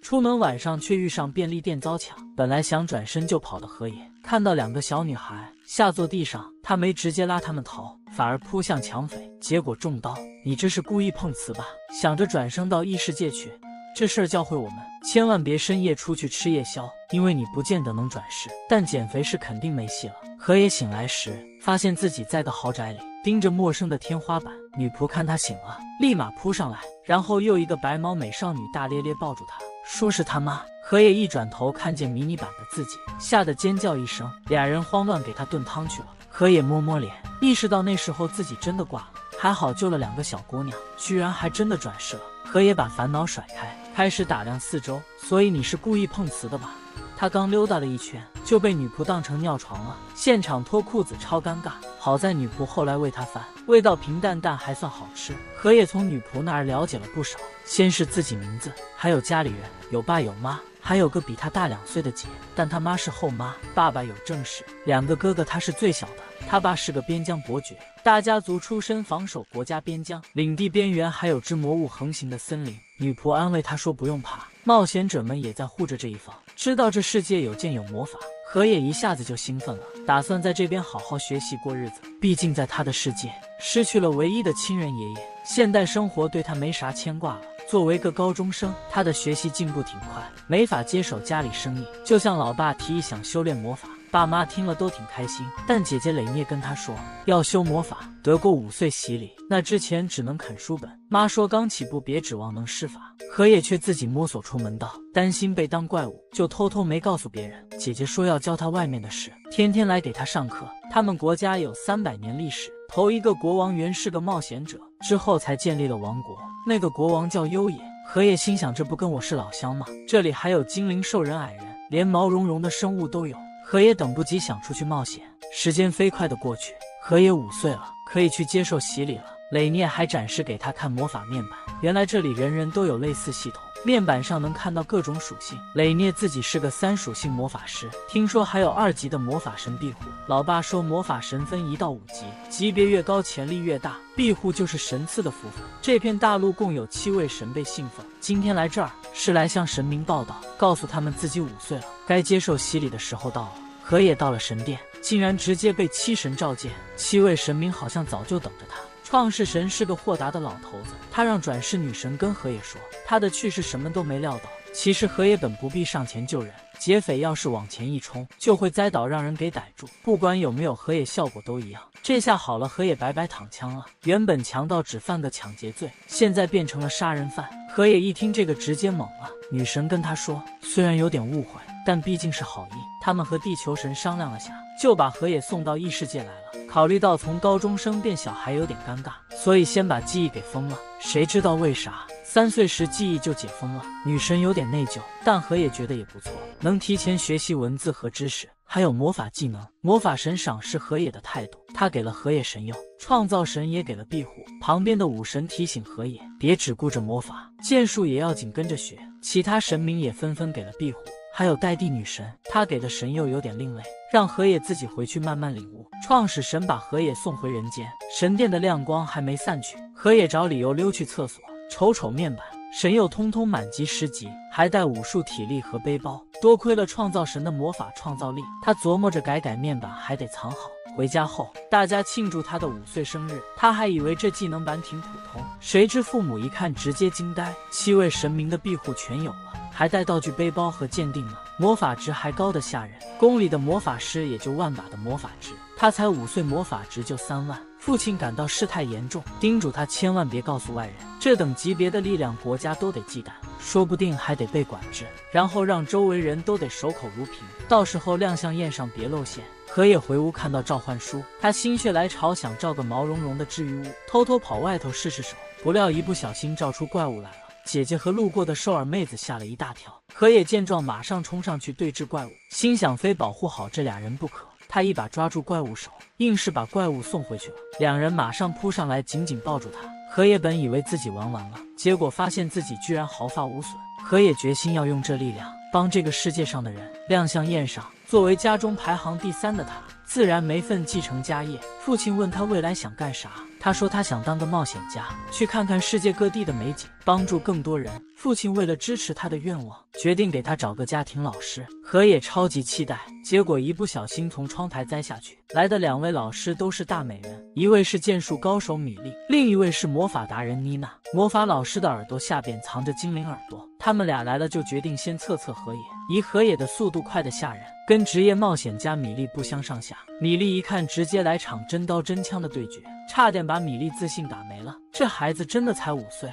出门晚上却遇上便利店遭抢，本来想转身就跑的河野，看到2个小女孩下坐地上，他没直接拉他们逃，反而扑向抢匪，结果中刀。你这是故意碰瓷吧？想着转生到异世界去。这事儿教会我们，千万别深夜出去吃夜宵，因为你不见得能转世，但减肥是肯定没戏了。河野醒来时，发现自己在个豪宅里，盯着陌生的天花板。女仆看他醒了，立马扑上来，然后又一个白毛美少女大咧咧抱住他，说是他妈。河野一转头看见迷你版的自己，吓得尖叫一声，俩人慌乱给他炖汤去了。河野摸摸脸，意识到那时候自己真的挂了，还好救了2个小姑娘，居然还真的转世了。河野把烦恼甩开，开始打量四周。所以你是故意碰瓷的吧？他刚溜达了一圈，就被女仆当成尿床了，现场脱裤子超尴尬。好在女仆后来喂他饭，味道平淡但还算好吃。河野从女仆那儿了解了不少，先是自己名字，还有家里人，有爸有妈，还有个比他大2岁的姐，但他妈是后妈，爸爸有正室，2个哥哥，他是最小的。他爸是个边疆伯爵，大家族出身防守国家边疆，领地边缘还有只魔物横行的森林。女仆安慰他说不用怕，冒险者们也在护着这一方，知道这世界有剑有魔法。河野一下子就兴奋了，打算在这边好好学习过日子。毕竟在他的世界失去了唯一的亲人爷爷，现代生活对他没啥牵挂了。作为个高中生，他的学习进步挺快，没法接手家里生意，就向老爸提议想修炼魔法。爸妈听了都挺开心，但姐姐蕾涅跟他说，要修魔法得过5岁洗礼，那之前只能啃书本。妈说刚起步别指望能施法。河野却自己摸索出门道，担心被当怪物，就偷偷没告诉别人。姐姐说要教他外面的事，天天来给他上课。他们国家有300年历史，头一个国王原是个冒险者，之后才建立了王国，那个国王叫优野。河野心想，这不跟我是老乡吗？这里还有精灵、兽人、矮人，连毛茸茸的生物都有。河野等不及想出去冒险，时间飞快的过去，河野5岁了，可以去接受洗礼了。蕾涅还展示给他看魔法面板，原来这里人人都有类似系统，面板上能看到各种属性。蕾涅自己是个3属性魔法师，听说还有2级的魔法神庇护。老爸说魔法神分1到5级，级别越高潜力越大，庇护就是神赐的福分。这片大陆共有7位神被信奉，今天来这儿是来向神明报道，告诉他们自己5岁了，该接受洗礼的时候到了。河野到了神殿，竟然直接被7神召见，7位神明好像早就等着他。创世神是个豁达的老头子，他让转世女神跟河野说他的去世什么都没料到。其实河野本不必上前救人，劫匪要是往前一冲，就会栽倒让人给逮住，不管有没有河野效果都一样。这下好了，河野白白躺枪了。原本强盗只犯个抢劫罪，现在变成了杀人犯。河野一听这个直接懵了。女神跟他说，虽然有点误会，但毕竟是好意。他们和地球神商量了下，就把河野送到异世界来了。考虑到从高中生变小孩有点尴尬，所以先把记忆给封了。谁知道为啥3岁时记忆就解封了？女神有点内疚，但河野觉得也不错，能提前学习文字和知识，还有魔法技能。魔法神赏识河野的态度，他给了河野神佑，创造神也给了庇护。旁边的武神提醒河野，别只顾着魔法，剑术也要紧跟着学。其他神明也纷纷给了庇护。还有代地女神，她给的神佑有点另类，让河野自己回去慢慢领悟。创始神把河野送回人间，神殿的亮光还没散去，河野找理由溜去厕所，瞅瞅面板，神佑通通满级10级，还带武术体力和背包。多亏了创造神的魔法创造力，他琢磨着改面板还得藏好。回家后，大家庆祝他的5岁生日，他还以为这技能板挺普通，谁知父母一看直接惊呆，7位神明的庇护全有了，还带道具背包和鉴定呢，魔法值还高的吓人。宫里的魔法师也就万把的魔法值，他才5岁，魔法值就3万。父亲感到事态严重，叮嘱他千万别告诉外人，这等级别的力量国家都得忌惮，说不定还得被管制，然后让周围人都得守口如瓶，到时候亮相宴上别露馅。河野回屋看到召唤书，他心血来潮想召个毛茸茸的治愈物，偷偷跑外头试试手，不料一不小心召出怪物来了。姐姐和路过的兽耳妹子吓了一大跳，河野见状马上冲上去对峙怪物，心想非保护好这俩人不可。他一把抓住怪物手，硬是把怪物送回去了。两人马上扑上来，紧紧抱住他。河野本以为自己玩完了，结果发现自己居然毫发无损。河野决心要用这力量帮这个世界上的人。亮相宴上，作为家中排行第3的他，自然没份继承家业。父亲问他未来想干啥，他说他想当个冒险家，去看看世界各地的美景，帮助更多人。父亲为了支持他的愿望，决定给他找个家庭老师。河野超级期待，结果一不小心从窗台栽下去。来的2位老师都是大美人，一位是剑术高手米莉，另一位是魔法达人妮娜。魔法老师的耳朵下边藏着精灵耳朵，他们俩来了就决定先测测河野。以河野的速度快得吓人，跟职业冒险家米莉不相上下。米莉一看直接来场真刀真枪的对决，差点把米莉自信打没了。这孩子真的才5岁，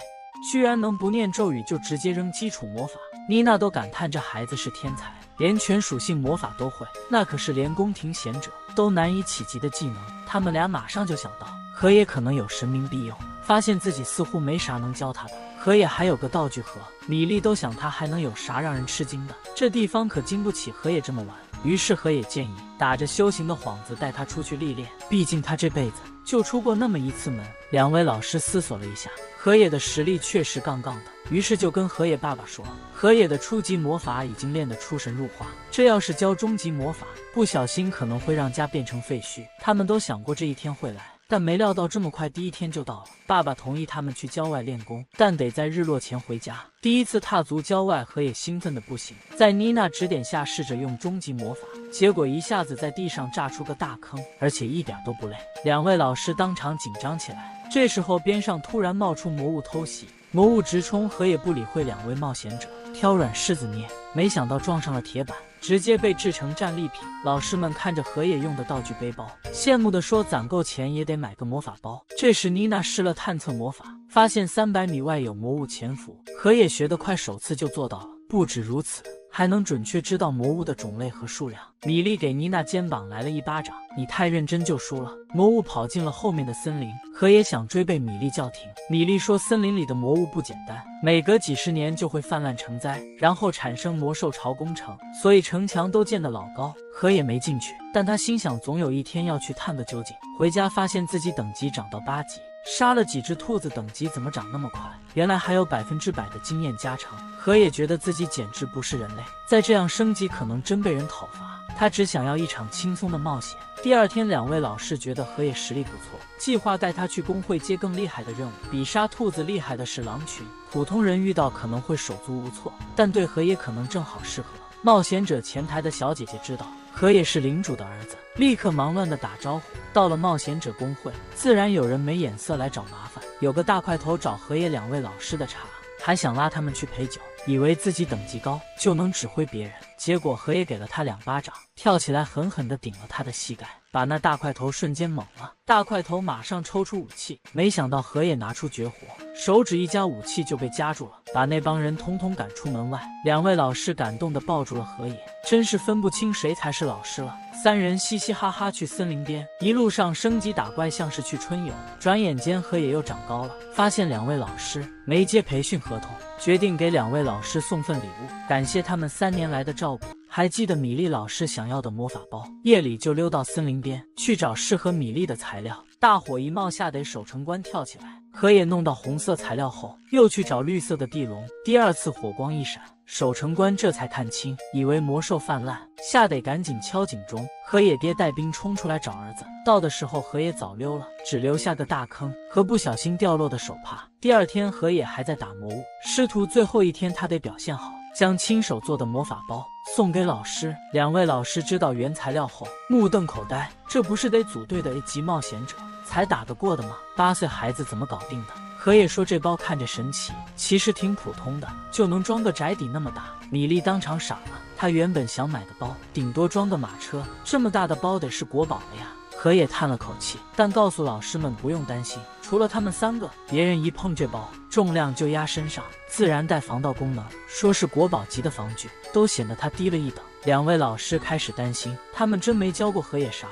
居然能不念咒语就直接扔基础魔法。妮娜都感叹这孩子是天才，连全属性魔法都会，那可是连宫廷贤者都难以企及的技能。他们俩马上就想到河野可能有神明庇佑，发现自己似乎没啥能教他的。河野还有个道具盒，米莉都想他还能有啥让人吃惊的，这地方可经不起河野这么玩。于是河野建议打着修行的幌子带他出去历练，毕竟他这辈子就出过那么一次门。2位老师思索了一下，河野的实力确实杠杠的，于是就跟河野爸爸说，河野的初级魔法已经练得出神入化，这要是教中级魔法，不小心可能会让家变成废墟。他们都想过这一天会来，但没料到这么快第一天就到了。爸爸同意他们去郊外练功，但得在日落前回家。第一次踏足郊外，河野兴奋的不行，在妮娜指点下试着用终极魔法，结果一下子在地上炸出个大坑，而且一点都不累。2位老师当场紧张起来。这时候边上突然冒出魔物偷袭，魔物直冲河野，不理会2位冒险者，挑软柿子捏，没想到撞上了铁板，直接被制成战利品。老师们看着河野用的道具背包，羡慕地说攒够钱也得买个魔法包。这时妮娜施了探测魔法，发现300米外有魔物潜伏，河野学得快，首次就做到了。不止如此，还能准确知道魔物的种类和数量。米莉给妮娜肩膀来了一巴掌，你太认真就输了。魔物跑进了后面的森林，河野想追被米莉叫停。米莉说森林里的魔物不简单，每隔几十年就会泛滥成灾，然后产生魔兽巢攻城，所以城墙都建得老高。河野没进去，但他心想总有一天要去探个究竟。回家发现自己等级涨到8级，杀了几只兔子，等级怎么长那么快？原来还有100%的经验加成。河野觉得自己简直不是人类，再这样升级可能真被人讨伐。他只想要一场轻松的冒险。第二天，2位老师觉得河野实力不错，计划带他去工会接更厉害的任务。比杀兔子厉害的是狼群，普通人遇到可能会手足无措，但对河野可能正好适合。冒险者前台的小姐姐知道河野是领主的儿子，立刻忙乱的打招呼。到了冒险者工会，自然有人没眼色来找麻烦。有个大块头找河野2位老师的茬，还想拉他们去陪酒，以为自己等级高就能指挥别人。结果河野给了他2巴掌，跳起来狠狠地顶了他的膝盖，把那大块头瞬间懵了。大块头马上抽出武器，没想到河野拿出绝活，手指一夹，武器就被夹住了，把那帮人统统赶出门外。2位老师感动地抱住了河野，真是分不清谁才是老师了。3人嘻嘻哈哈去森林边，一路上升级打怪像是去春游。转眼间河野又长高了，发现2位老师没接培训合同，决定给2位老师送份礼物，感谢他们3年来的照顾。还记得米莉老师想要的魔法包，夜里就溜到森林边去找适合米莉的材料。大火一冒下得守城关跳起来，河野弄到红色材料后，又去找绿色的地龙。第2次火光一闪，守城关这才看清，以为魔兽泛滥，吓得赶紧敲警钟。河野爹带兵冲出来找儿子，到的时候河野早溜了，只留下个大坑和不小心掉落的手帕。第2天河野还在打魔物，师徒最后一天他得表现好，将亲手做的魔法包送给老师。2位老师知道原材料后目瞪口呆，这不是得组队的 A 级冒险者才打得过的吗？8岁孩子怎么搞定的？河野说这包看着神奇，其实挺普通的，就能装个宅邸那么大。米莉当场傻了，她原本想买的包顶多装个马车，这么大的包得是国宝了呀。河野叹了口气，但告诉老师们不用担心，除了他们3个，别人一碰这包重量就压身上，自然带防盗功能，说是国宝级的防具，都显得他低了一等。2位老师开始担心，他们真没教过河野啥。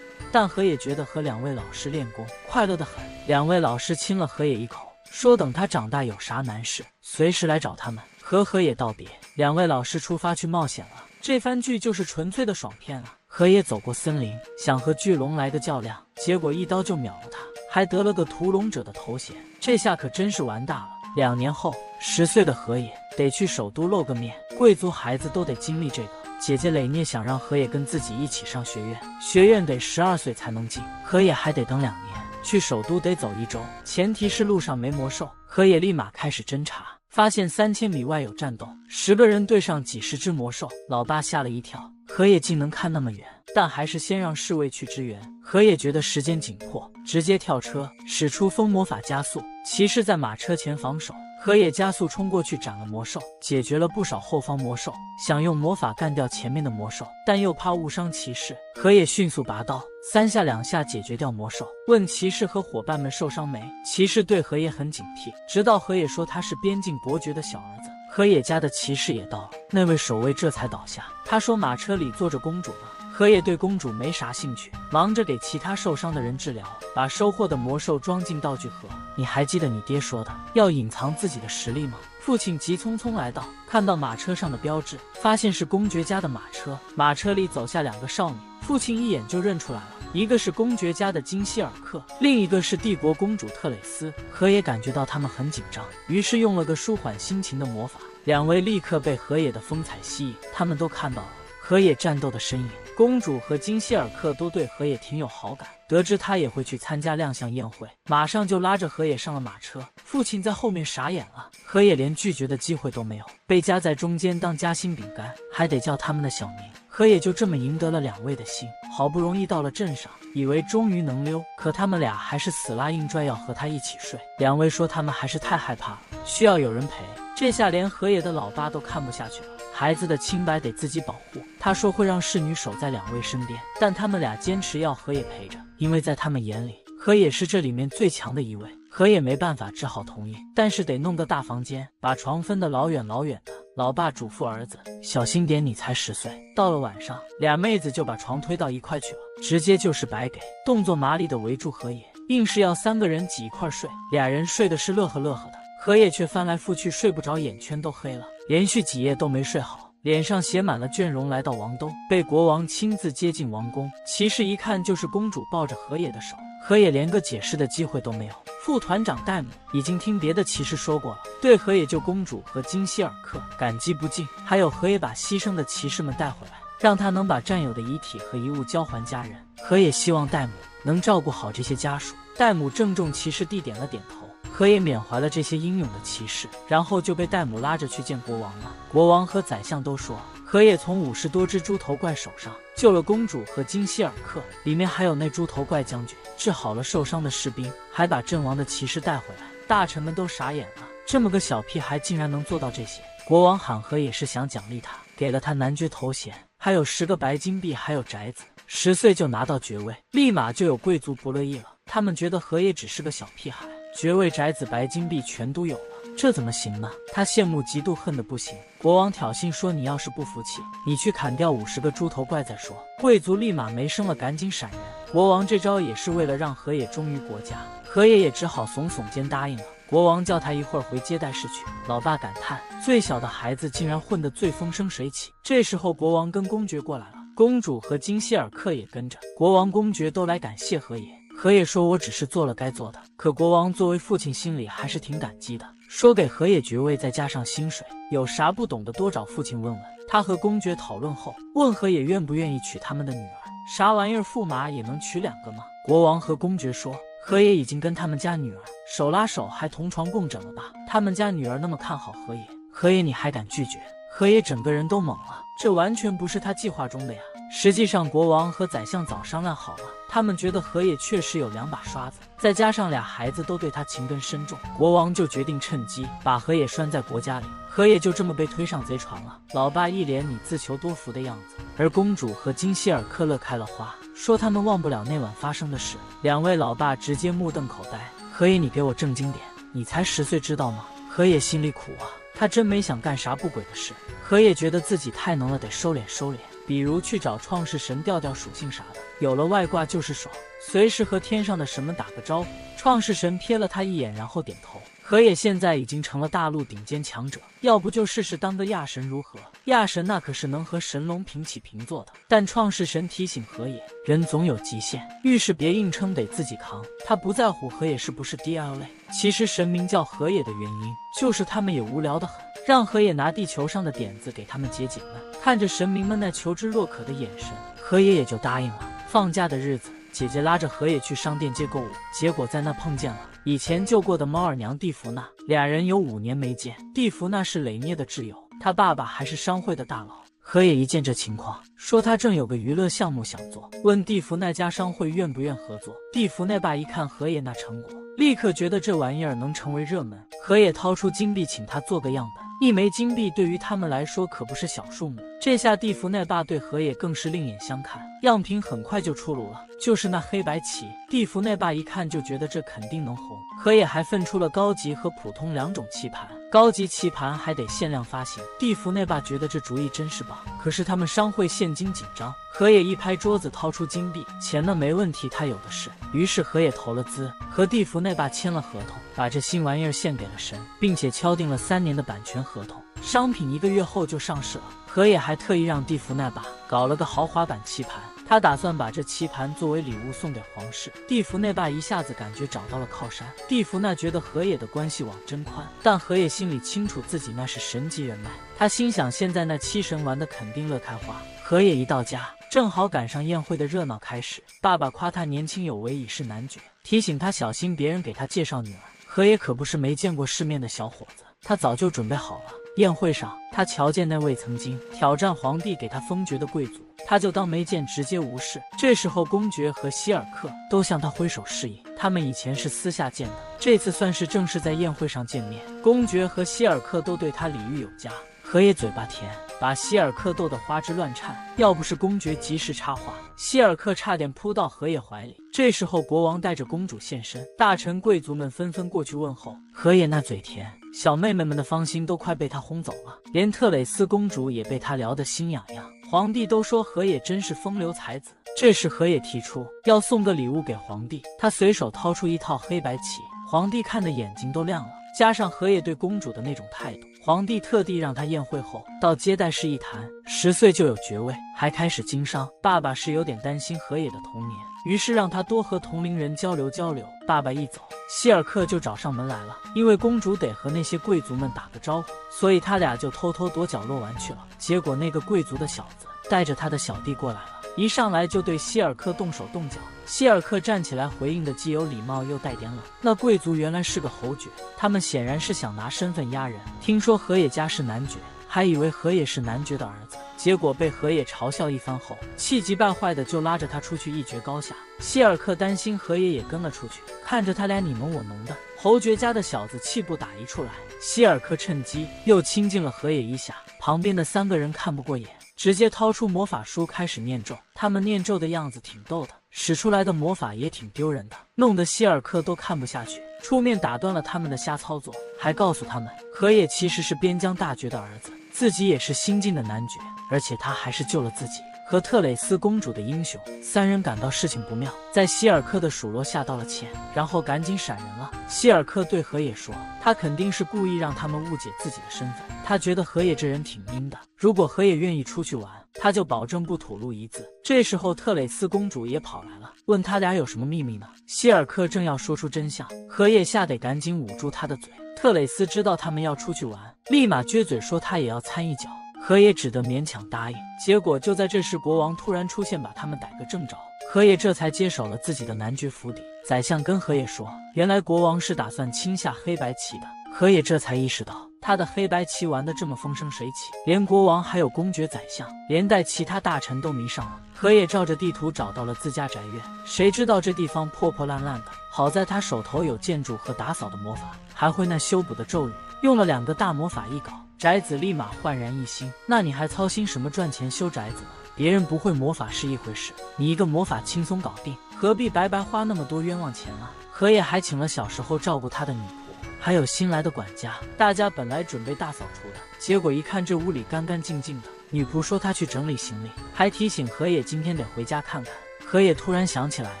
但河野觉得和2位老师练功快乐得很。2位老师亲了河野一口，说等他长大有啥难事随时来找他们。和河野道别，2位老师出发去冒险了。这番剧就是纯粹的爽片啊！河野走过森林，想和巨龙来个较量，结果一刀就秒了他，还得了个屠龙者的头衔，这下可真是玩大了。2年后，10岁的河野得去首都露个面，贵族孩子都得经历这个。姐姐蕾涅想让河野跟自己一起上学院，学院得12岁才能进，河野还得等2年。去首都得走1周，前提是路上没魔兽。河野立马开始侦查，发现3000米外有战斗，10个人对上几十只魔兽，老爸吓了一跳，河野竟能看那么远，但还是先让侍卫去支援。河野觉得时间紧迫，直接跳车，使出风魔法加速，骑士在马车前防守。河野加速冲过去斩了魔兽，解决了不少后方魔兽，想用魔法干掉前面的魔兽，但又怕误伤骑士。河野迅速拔刀，3下2下解决掉魔兽，问骑士和伙伴们受伤没。骑士对河野很警惕，直到河野说他是边境伯爵的小儿子。河野家的骑士也到了，那位守卫这才倒下。他说马车里坐着公主呢。河野对公主没啥兴趣，忙着给其他受伤的人治疗，把收获的魔兽装进道具盒。你还记得你爹说的要隐藏自己的实力吗？父亲急匆匆来到，看到马车上的标志，发现是公爵家的马车。马车里走下2个少女，父亲一眼就认出来了，一个是公爵家的金希尔克，另一个是帝国公主特蕾丝。河野感觉到他们很紧张，于是用了个舒缓心情的魔法，2位立刻被河野的风采吸引，他们都看到了河野战斗的身影。公主和金希尔克都对河野挺有好感，得知他也会去参加亮相宴会，马上就拉着河野上了马车。父亲在后面傻眼了，河野连拒绝的机会都没有，被夹在中间当夹心饼干，还得叫他们的小名。河野就这么赢得了2位的心，好不容易到了镇上，以为终于能溜，可他们俩还是死拉硬拽要和他一起睡。2位说他们还是太害怕了，需要有人陪。这下连河野的老爸都看不下去了，孩子的清白得自己保护。他说会让侍女守在2位身边，但他们俩坚持要河野陪着，因为在他们眼里，河野是这里面最强的一位。河野没办法，只好同意，但是得弄个大房间，把床分得老远老远的。老爸嘱咐儿子小心点，你才10岁。到了晚上，2妹子就把床推到一块去了，直接就是白给，动作麻利的围住河野，硬是要3个人挤一块睡。俩人睡的是乐呵乐呵的，河野却翻来覆去睡不着，眼圈都黑了，连续几夜都没睡好，脸上写满了倦容。来到王都，被国王亲自接进王宫，骑士一看就是公主抱着河野的手，河野连个解释的机会都没有。副团长戴姆已经听别的骑士说过了，对河野救公主和金希尔克感激不尽，还有河野把牺牲的骑士们带回来，让他能把战友的遗体和遗物交还家人。河野希望戴姆能照顾好这些家属。戴姆郑重骑士地点了点头，河野缅怀了这些英勇的骑士，然后就被戴姆拉着去见国王了。国王和宰相都说河野从50多只猪头怪手上救了公主和金希尔克，里面还有那猪头怪将军，治好了受伤的士兵，还把阵亡的骑士带回来。大臣们都傻眼了，这么个小屁孩竟然能做到这些。国王喊河野是想奖励他，给了他男爵头衔，还有10个白金币，还有宅子。10岁就拿到爵位，立马就有贵族不乐意了，他们觉得河野只是个小屁孩，爵位、宅子、白金币全都有了，这怎么行呢？他羡慕嫉妒恨得不行。国王挑衅说，你要是不服气，你去砍掉50个猪头怪再说。贵族立马没声了，赶紧闪人。国王这招也是为了让河野忠于国家，河野也只好耸耸肩答应了。国王叫他一会儿回接待室去。老爸感叹，最小的孩子竟然混得最风生水起。这时候国王跟公爵过来了，公主和金希尔克也跟着，国王公爵都来感谢河野。河野说，我只是做了该做的。可国王作为父亲心里还是挺感激的，说给河野爵位再加上薪水，有啥不懂的多找父亲问问。他和公爵讨论后，问河野愿不愿意娶他们的女儿。啥玩意儿，驸马也能娶2个吗？国王和公爵说，河野已经跟他们家女儿手拉手还同床共枕了吧？他们家女儿那么看好河野，河野你还敢拒绝？河野整个人都懵了，这完全不是他计划中的呀。实际上国王和宰相早商量好了，他们觉得河野确实有2把刷子，再加上俩孩子都对他情根深重，国王就决定趁机把河野拴在国家里。河野就这么被推上贼船了。老爸一脸你自求多福的样子，而公主和金希尔克乐开了花，说他们忘不了那晚发生的事。2位老爸直接目瞪口呆。河野你给我正经点，你才10岁知道吗？河野心里苦啊，他真没想干啥不轨的事。河野觉得自己太能了，得收敛收敛，比如去找创世神调调属性啥的，有了外挂就是爽，随时和天上的神们打个招呼。创世神瞥了他一眼，然后点头。河野现在已经成了大陆顶尖强者，要不就试试当个亚神如何？亚神那可是能和神龙平起平坐的。但创世神提醒河野，人总有极限，遇事别硬撑，得自己扛。他不在乎河野是不是 DL 类，其实神明叫河野的原因，就是他们也无聊得很，让河野拿地球上的点子给他们解解闷。看着神明们那求知若渴的眼神，河野也就答应了。放假的日子，姐姐拉着河野去商店街购物，结果在那碰见了以前救过的猫耳娘蒂芙娜，俩人有5年没见。蒂芙娜是雷涅的挚友，他爸爸还是商会的大佬。河野一见这情况，说他正有个娱乐项目想做，问蒂芙那家商会愿不愿合作。蒂芙那爸一看河野那成果，立刻觉得这玩意儿能成为热门。河野掏出金币请他做个样本，1枚金币对于他们来说可不是小数目。这下蒂芙那爸对河野更是另眼相看。样品很快就出炉了，就是那黑白棋。蒂芙那爸一看就觉得这肯定能红。河野还分出了高级和普通2种棋盘，高级棋盘还得限量发行。蒂芙那爸觉得这主意真是棒，可是他们商会现金紧张。河野一拍桌子，掏出金币，钱呢没问题，他有的是。于是河野投了资，和蒂芙那爸签了合同，把这新玩意儿献给了神，并且敲定了3年的版权合同。商品1个月后就上市了。河野还特意让蒂芙那爸搞了个豪华版棋盘，他打算把这棋盘作为礼物送给皇室。蒂芙那爸一下子感觉找到了靠山。蒂芙那觉得河野的关系网真宽，但河野心里清楚自己那是神级人脉。他心想现在那七神玩的肯定乐开花。河野一到家，正好赶上宴会的热闹开始。爸爸夸他年轻有为，已是男爵，提醒他小心别人给他介绍女儿。河野可不是没见过世面的小伙子，他早就准备好了。宴会上，他瞧见那位曾经挑战皇帝给他封爵的贵族，他就当没见，直接无视。这时候公爵和希尔克都向他挥手示意，他们以前是私下见的，这次算是正式在宴会上见面。公爵和希尔克都对他礼遇有加。河野嘴巴甜，把希尔克逗得花枝乱颤，要不是公爵及时插话，希尔克差点扑到河野怀里。这时候国王带着公主现身，大臣贵族们纷纷过去问候。河野那嘴甜，小妹妹们的芳心都快被他轰走了，连特蕾丝公主也被他聊得心痒痒。皇帝都说河野真是风流才子。这时河野提出要送个礼物给皇帝，他随手掏出一套黑白棋，皇帝看的眼睛都亮了。加上河野对公主的那种态度，皇帝特地让他宴会后到接待室一谈，10岁就有爵位，还开始经商。爸爸是有点担心河野的童年，于是让他多和同龄人交流交流。爸爸一走，希尔克就找上门来了，因为公主得和那些贵族们打个招呼，所以他俩就偷偷躲角落玩去了。结果那个贵族的小子带着他的小弟过来了，一上来就对希尔克动手动脚。希尔克站起来回应的既有礼貌又带点冷。那贵族原来是个侯爵，他们显然是想拿身份压人。听说河野家是男爵，还以为河野是男爵的儿子，结果被河野嘲笑一番后，气急败坏的就拉着他出去一决高下。希尔克担心河野也跟了出去，看着他俩你侬我侬的，侯爵家的小子气不打一处来。希尔克趁机又亲近了河野一下，旁边的3个人看不过眼，直接掏出魔法书开始念咒。他们念咒的样子挺逗的，使出来的魔法也挺丢人的，弄得希尔克都看不下去，出面打断了他们的瞎操作，还告诉他们河野其实是边疆大爵的儿子，自己也是新晋的男爵，而且他还是救了自己和特蕾丝公主的英雄。3人感到事情不妙，在希尔克的数落下道了歉，然后赶紧闪人了。希尔克对河野说，他肯定是故意让他们误解自己的身份，他觉得河野这人挺阴的，如果河野愿意出去玩，他就保证不吐露一字。这时候特蕾丝公主也跑来了，问他俩有什么秘密呢？希尔克正要说出真相，河野吓得赶紧捂住他的嘴。特蕾丝知道他们要出去玩，立马撅嘴说他也要参一脚，河野只得勉强答应。结果就在这时，国王突然出现，把他们逮个正着。河野这才接手了自己的男爵府邸。宰相跟河野说，原来国王是打算亲下黑白棋的。河野这才意识到，他的黑白棋玩得这么风生水起，连国王还有公爵、宰相，连带其他大臣都迷上了。河野照着地图找到了自家宅院，谁知道这地方破破烂烂的，好在他手头有建筑和打扫的魔法，还会那修补的咒语，用了2个大魔法一搞，宅子立马焕然一新。那你还操心什么赚钱修宅子呢？别人不会魔法是一回事，你一个魔法轻松搞定，何必白白花那么多冤枉钱啊？河野还请了小时候照顾他的女仆，还有新来的管家。大家本来准备大扫除的，结果一看这屋里干干净净的，女仆说她去整理行李，还提醒河野今天得回家看看。河野突然想起来了，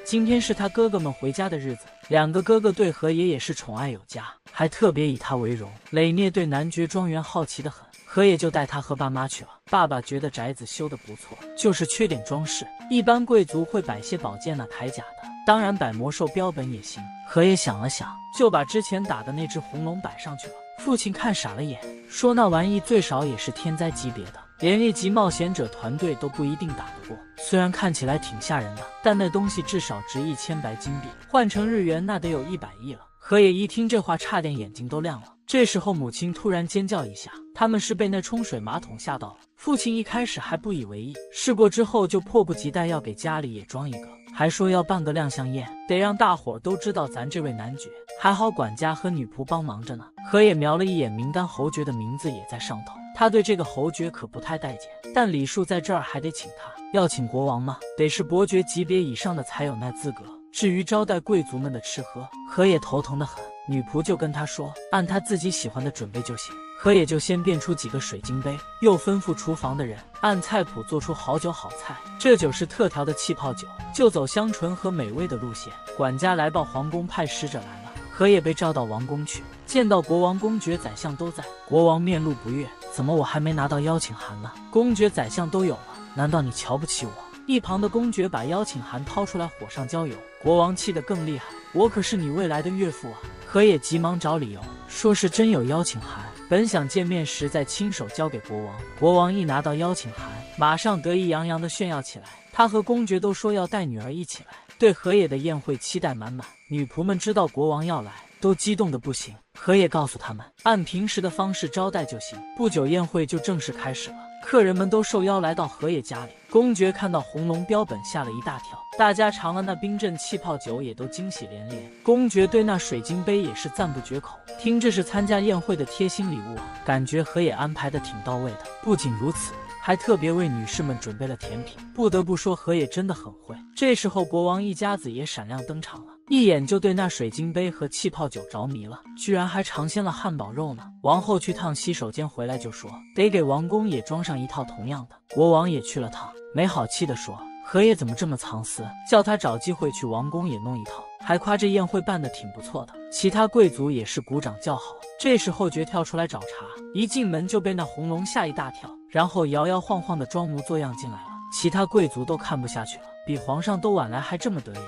今天是他哥哥们回家的日子，2个哥哥对河野也是宠爱有加，还特别以他为荣。雷涅对男爵庄园好奇得很，河野就带他和爸妈去了。爸爸觉得宅子修得不错，就是缺点装饰，一般贵族会摆些宝剑铠甲的，当然摆魔兽标本也行。河野想了想，就把之前打的那只红龙摆上去了。父亲看傻了眼，说那玩意最少也是天灾级别的，连1级冒险者团队都不一定打得过。虽然看起来挺吓人的，但那东西至少值1000白金币，换成日元那得有100亿了。河野一听这话，差点眼睛都亮了。这时候母亲突然尖叫一下，他们是被那冲水马桶吓到了。父亲一开始还不以为意，试过之后就迫不及待要给家里也装一个，还说要办个亮相宴，得让大伙儿都知道咱这位男爵。还好管家和女仆帮忙着呢。河野瞄了一眼名单，侯爵的名字也在上头。他对这个侯爵可不太待见，但礼数在这儿还得请他。要请国王吗？得是伯爵级别以上的才有那资格。至于招待贵族们的吃喝，河野头疼得很。女仆就跟他说，按他自己喜欢的准备就行。河野就先变出几个水晶杯，又吩咐厨房的人按菜谱做出好酒好菜。这酒是特调的气泡酒，就走香醇和美味的路线。管家来报皇宫派使者来了，河野被召到王宫去，见到国王、公爵、宰相都在。国王面露不悦，怎么我还没拿到邀请函呢？公爵、宰相都有了，难道你瞧不起我？一旁的公爵把邀请函掏出来，火上浇油。国王气得更厉害，我可是你未来的岳父啊！河野急忙找理由，说是真有邀请函，本想见面时再亲手交给国王。国王一拿到邀请函，马上得意洋洋地炫耀起来。他和公爵都说要带女儿一起来，对河野的宴会期待满满。女仆们知道国王要来，都激动得不行。河野告诉他们，按平时的方式招待就行。不久宴会就正式开始了，客人们都受邀来到河野家里。公爵看到红龙标本吓了一大跳，大家尝了那冰镇气泡酒也都惊喜连连。公爵对那水晶杯也是赞不绝口，听这是参加宴会的贴心礼物啊，感觉河野安排的挺到位的。不仅如此，还特别为女士们准备了甜品。不得不说，河野真的很会。这时候国王一家子也闪亮登场了，一眼就对那水晶杯和气泡酒着迷了，居然还尝鲜了汉堡肉呢。王后去趟洗手间回来就说，得给王宫也装上一套同样的。国王也去了趟，没好气地说，河野怎么这么藏私，叫他找机会去王宫也弄一套，还夸这宴会办得挺不错的。其他贵族也是鼓掌叫好。这时侯爵跳出来找茬，一进门就被那红龙吓一大跳，然后摇摇晃晃的装模作样进来了。其他贵族都看不下去了，比皇上都晚来还这么得意，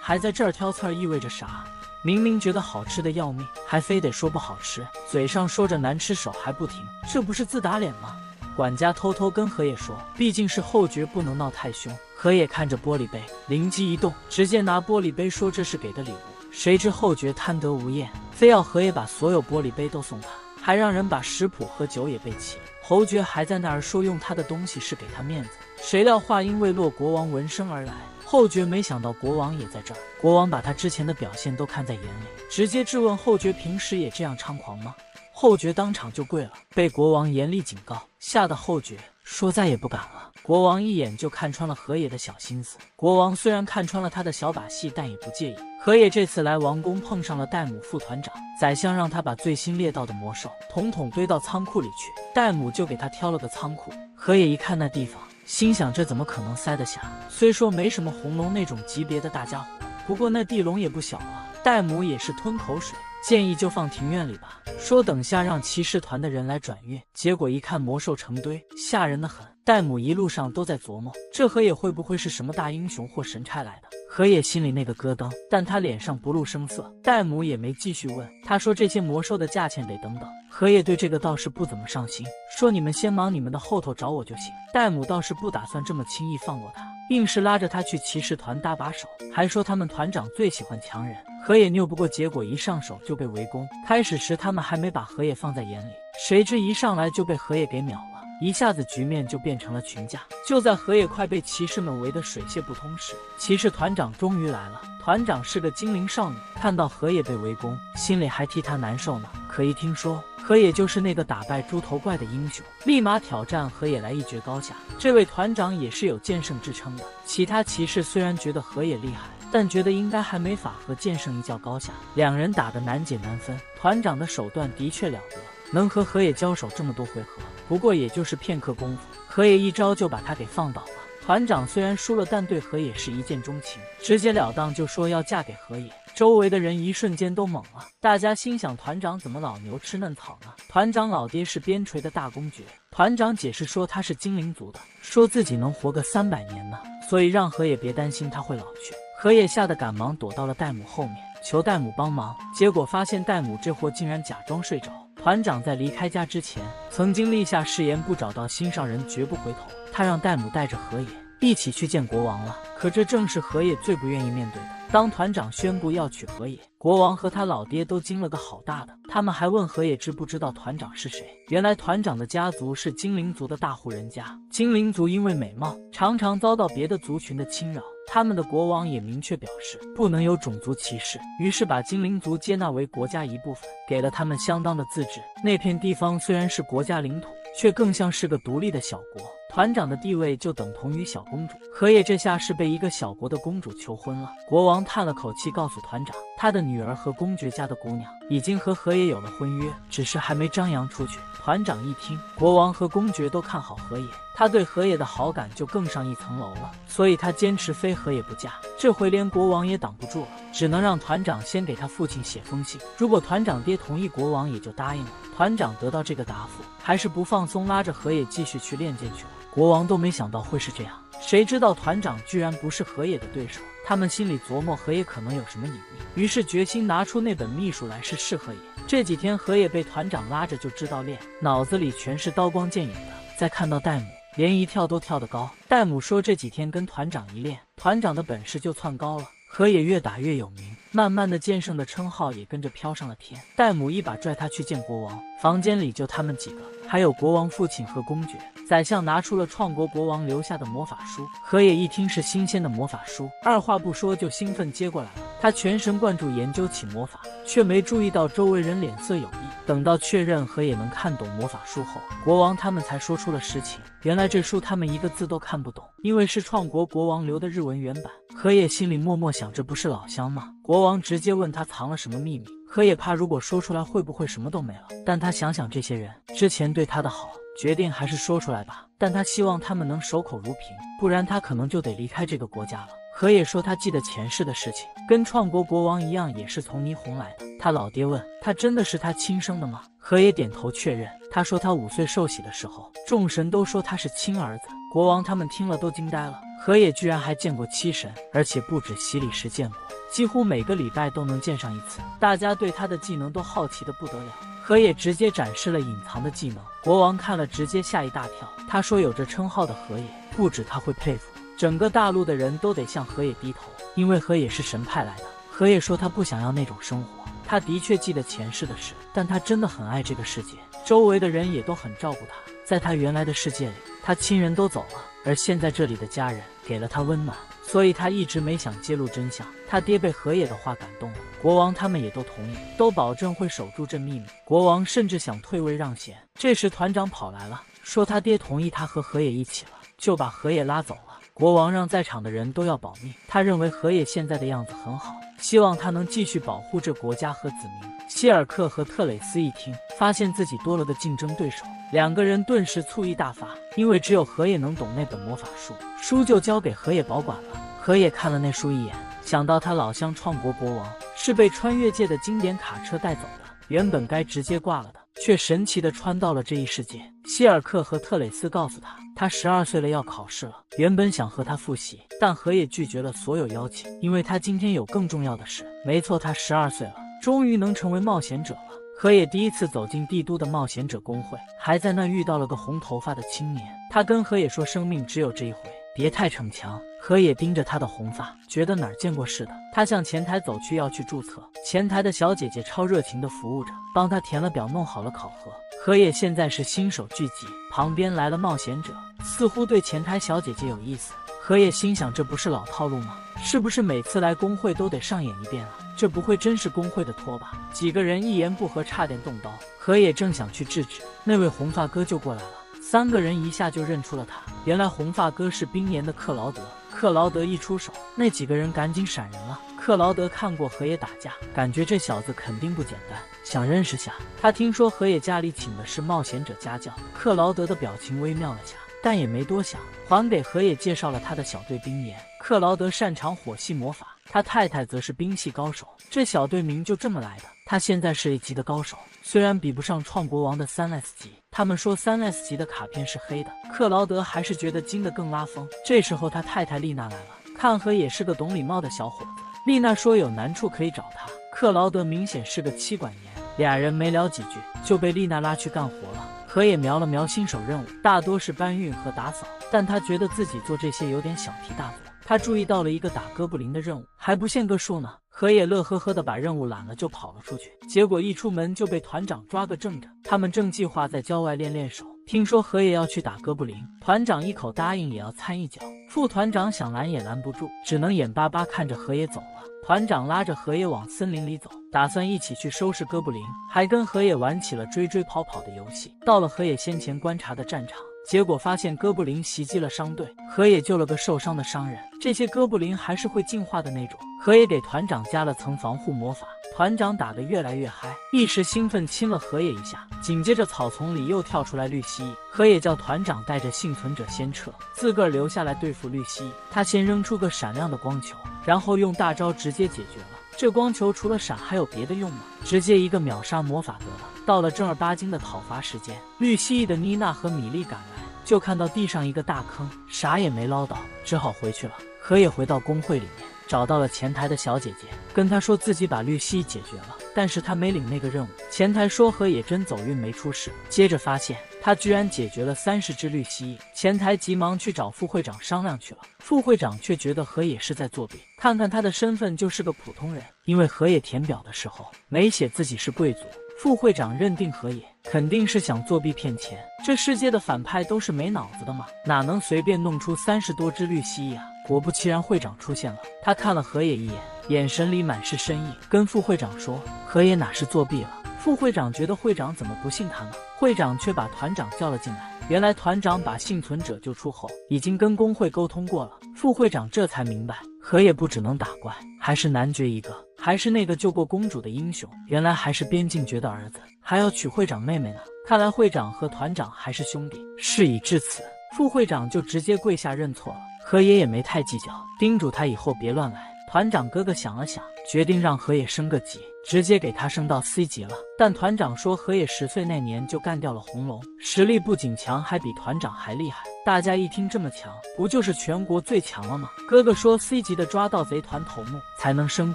还在这儿挑刺儿，意味着啥？明明觉得好吃的要命，还非得说不好吃，嘴上说着难吃手还不停，这不是自打脸吗？管家偷偷跟河野说，毕竟是后爵，不能闹太凶。河野看着玻璃杯，灵机一动，直接拿玻璃杯说这是给的礼物。谁知后爵贪得无厌，非要河野把所有玻璃杯都送他，还让人把食谱和酒也备齐。侯爵还在那儿说用他的东西是给他面子，谁料话音未落，国王闻声而来。后爵没想到国王也在这儿，国王把他之前的表现都看在眼里，直接质问后爵平时也这样猖狂吗？后爵当场就跪了，被国王严厉警告，吓得后爵说再也不敢了。国王一眼就看穿了河野的小心思，国王虽然看穿了他的小把戏，但也不介意。河野这次来王宫碰上了戴姆副团长，宰相让他把最新猎到的魔兽统统堆到仓库里去，戴姆就给他挑了个仓库。河野一看那地方，心想这怎么可能塞得下？虽说没什么红龙那种级别的大家伙，不过那地笼也不小啊。戴姆也是吞口水，建议就放庭院里吧，说等下让骑士团的人来转运。结果一看魔兽成堆，吓人的很。戴姆一路上都在琢磨，这河野会不会是什么大英雄或神差来的？河野心里那个咯噔，但他脸上不露声色。戴姆也没继续问，他说这些魔兽的价钱得等等。河野对这个倒是不怎么上心，说你们先忙你们的，后头找我就行。戴姆倒是不打算这么轻易放过他，硬是拉着他去骑士团搭把手，还说他们团长最喜欢强人。河野拗不过，结果一上手就被围攻。开始时他们还没把河野放在眼里，谁知一上来就被河野给秒了，一下子局面就变成了群架。就在河野快被骑士们围得水泄不通时，骑士团长终于来了。团长是个精灵少女，看到河野被围攻，心里还替他难受呢。可一听说河野就是那个打败猪头怪的英雄，立马挑战河野来一决高下。这位团长也是有剑圣之称的。其他骑士虽然觉得河野厉害，但觉得应该还没法和剑圣一较高下。两人打得难解难分，团长的手段的确了得，能和河野交手这么多回合，不过也就是片刻功夫，河野一招就把他给放倒了。团长虽然输了，但对河野是一见钟情，直截了当就说要嫁给河野。周围的人一瞬间都懵了，大家心想团长怎么老牛吃嫩草呢？团长老爹是边陲的大公爵。团长解释说他是精灵族的，说自己能活个300年呢，所以让河野别担心他会老去。河野吓得赶忙躲到了戴姆后面，求戴姆帮忙，结果发现戴姆这货竟然假装睡着。团长在离开家之前曾经立下誓言，不找到心上人绝不回头。他让戴姆带着河野一起去见国王了。可这正是河野最不愿意面对的。当团长宣布要娶河野，国王和他老爹都惊了个好大的。他们还问河野知不知道团长是谁。原来团长的家族是精灵族的大户人家，精灵族因为美貌常常遭到别的族群的侵扰，他们的国王也明确表示不能有种族歧视，于是把精灵族接纳为国家一部分，给了他们相当的自治。那片地方虽然是国家领土，却更像是个独立的小国，团长的地位就等同于小公主。河野这下是被一个小国的公主求婚了。国王叹了口气，告诉团长，他的女儿和公爵家的姑娘已经和河野有了婚约，只是还没张扬出去。团长一听，国王和公爵都看好河野，他对河野的好感就更上一层楼了，所以他坚持非河野不嫁。这回连国王也挡不住了，只能让团长先给他父亲写封信，如果团长爹同意，国王也就答应了。团长得到这个答复，还是不放松，拉着河野继续去练剑去了。国王都没想到会是这样，谁知道团长居然不是河野的对手。他们心里琢磨河野可能有什么隐秘，于是决心拿出那本秘术来试试河野。这几天河野被团长拉着就知道练，脑子里全是刀光剑影的。再看到戴姆，连一跳都跳得高。戴姆说这几天跟团长一练，团长的本事就窜高了。河野越打越有名，慢慢的剑圣的称号也跟着飘上了天。戴姆一把拽他去见国王，房间里就他们几个，还有国王父亲和公爵。宰相拿出了创国国王留下的魔法书，河野一听是新鲜的魔法书，二话不说就兴奋接过来了。他全神贯注研究起魔法，却没注意到周围人脸色有异。等到确认河野能看懂魔法书后，国王他们才说出了实情。原来这书他们一个字都看不懂，因为是创国国王留的日文原版。河野心里默默想，这不是老乡吗？国王直接问他藏了什么秘密，河野怕如果说出来会不会什么都没了，但他想想这些人之前对他的好，决定还是说出来吧。但他希望他们能守口如瓶，不然他可能就得离开这个国家了。河野说他记得前世的事情，跟创国国王一样，也是从霓虹来的。他老爹问他真的是他亲生的吗？河野点头确认。他说他5岁受洗的时候，众神都说他是亲儿子。国王他们听了都惊呆了，河野居然还见过7神，而且不止洗礼时见过，几乎每个礼拜都能见上一次。大家对他的技能都好奇的不得了。河野直接展示了隐藏的技能，国王看了直接吓一大跳。他说有着称号的河野，不止他会佩服，整个大陆的人都得向河野低头，因为河野是神派来的。河野说他不想要那种生活，他的确记得前世的事，但他真的很爱这个世界，周围的人也都很照顾他。在他原来的世界里，他亲人都走了，而现在这里的家人给了他温暖，所以他一直没想揭露真相。他爹被河野的话感动了，国王他们也都同意，都保证会守住这秘密。国王甚至想退位让贤。这时团长跑来了，说他爹同意他和河野一起了，就把河野拉走了。国王让在场的人都要保密，他认为河野现在的样子很好，希望他能继续保护这国家和子民。希尔克和特蕾斯一听，发现自己多了个竞争对手，两个人顿时醋意大发，因为只有河野能懂那本魔法书，书就交给河野保管了。河野看了那书一眼，想到他老乡创国国王是被穿越界的经典卡车带走的，原本该直接挂了的，却神奇的穿到了这一世界。希尔克和特蕾斯告诉他，他12岁了，要考试了。原本想和他复习，但河野拒绝了所有邀请，因为他今天有更重要的事。没错，他12岁了，终于能成为冒险者了。河野第一次走进帝都的冒险者公会，还在那遇到了个红头发的青年。他跟河野说，生命只有这一回，别太逞强。河野盯着他的红发，觉得哪儿见过似的。他向前台走去，要去注册。前台的小姐姐超热情的服务着，帮他填了表，弄好了考核。河野现在是新手聚集，旁边来了冒险者，似乎对前台小姐姐有意思。河野心想，这不是老套路吗？是不是每次来公会都得上演一遍啊？这不会真是公会的托吧？几个人一言不合，差点动刀。河野正想去制止，那位红发哥就过来了。3个人一下就认出了他，原来红发哥是冰岩的克劳德。克劳德一出手，那几个人赶紧闪人了。克劳德看过河野打架，感觉这小子肯定不简单，想认识下。他听说河野家里请的是冒险者家教，克劳德的表情微妙了下，但也没多想，还给河野介绍了他的小队冰岩。克劳德擅长火系魔法，他太太则是冰系高手，这小队名就这么来的。他现在是A级的高手，虽然比不上创国王的3S级，他们说3S级的卡片是黑的，克劳德还是觉得金的更拉风。这时候他太太丽娜来了，看河野是个懂礼貌的小伙子，丽娜说有难处可以找他。克劳德明显是个妻管严，俩人没聊几句就被丽娜拉去干活了。河野瞄了瞄新手任务，大多是搬运和打扫，但他觉得自己做这些有点小题大做。他注意到了一个打哥布林的任务，还不限个数呢。河野乐呵呵的把任务揽了就跑了出去，结果一出门就被团长抓个正着。他们正计划在郊外练练手，听说河野要去打哥布林，团长一口答应也要参一脚。副团长想拦也拦不住，只能眼巴巴看着河野走了。团长拉着河野往森林里走，打算一起去收拾哥布林，还跟河野玩起了追追跑跑的游戏。到了河野先前观察的战场，结果发现哥布林袭击了商队，河野救了个受伤的商人。这些哥布林还是会进化的那种。河野给团长加了层防护魔法，团长打得越来越嗨，一时兴奋亲了河野一下。紧接着草丛里又跳出来绿蜥蜴，河野叫团长带着幸存者先撤，自个儿留下来对付绿蜥蜴。他先扔出个闪亮的光球，然后用大招直接解决了。这光球除了闪还有别的用吗？直接一个秒杀魔法得了。到了正儿八经的讨伐时间，绿蜥蜴的妮娜和米莉赶来，就看到地上一个大坑，啥也没捞到，只好回去了。河野回到工会里面，找到了前台的小姐姐，跟她说自己把绿蜥蜴解决了，但是他没领那个任务。前台说河野真走运没出事，接着发现他居然解决了30只绿蜥蜴。前台急忙去找副会长商量去了，副会长却觉得河野是在作弊，看看他的身份就是个普通人，因为河野填表的时候没写自己是贵族。副会长认定河野肯定是想作弊骗钱，这世界的反派都是没脑子的嘛，哪能随便弄出30多只绿蜥蜴啊？果不其然，会长出现了，他看了河野一眼，眼神里满是深意，跟副会长说河野哪是作弊了。副会长觉得会长怎么不信他呢？会长却把团长叫了进来，原来团长把幸存者救出后已经跟工会沟通过了。副会长这才明白，河野不只能打怪，还是男爵一个，还是那个救过公主的英雄，原来还是边境爵的儿子，还要娶会长妹妹呢。看来会长和团长还是兄弟。事已至此，副会长就直接跪下认错了，河野也没太计较，叮嘱他以后别乱来。团长哥哥想了想，决定让河野升个级，直接给他升到 C 级了。但团长说河野10岁那年就干掉了红龙，实力不仅强，还比团长还厉害。大家一听这么强，不就是全国最强了吗？哥哥说 C 级的抓到贼团头目才能升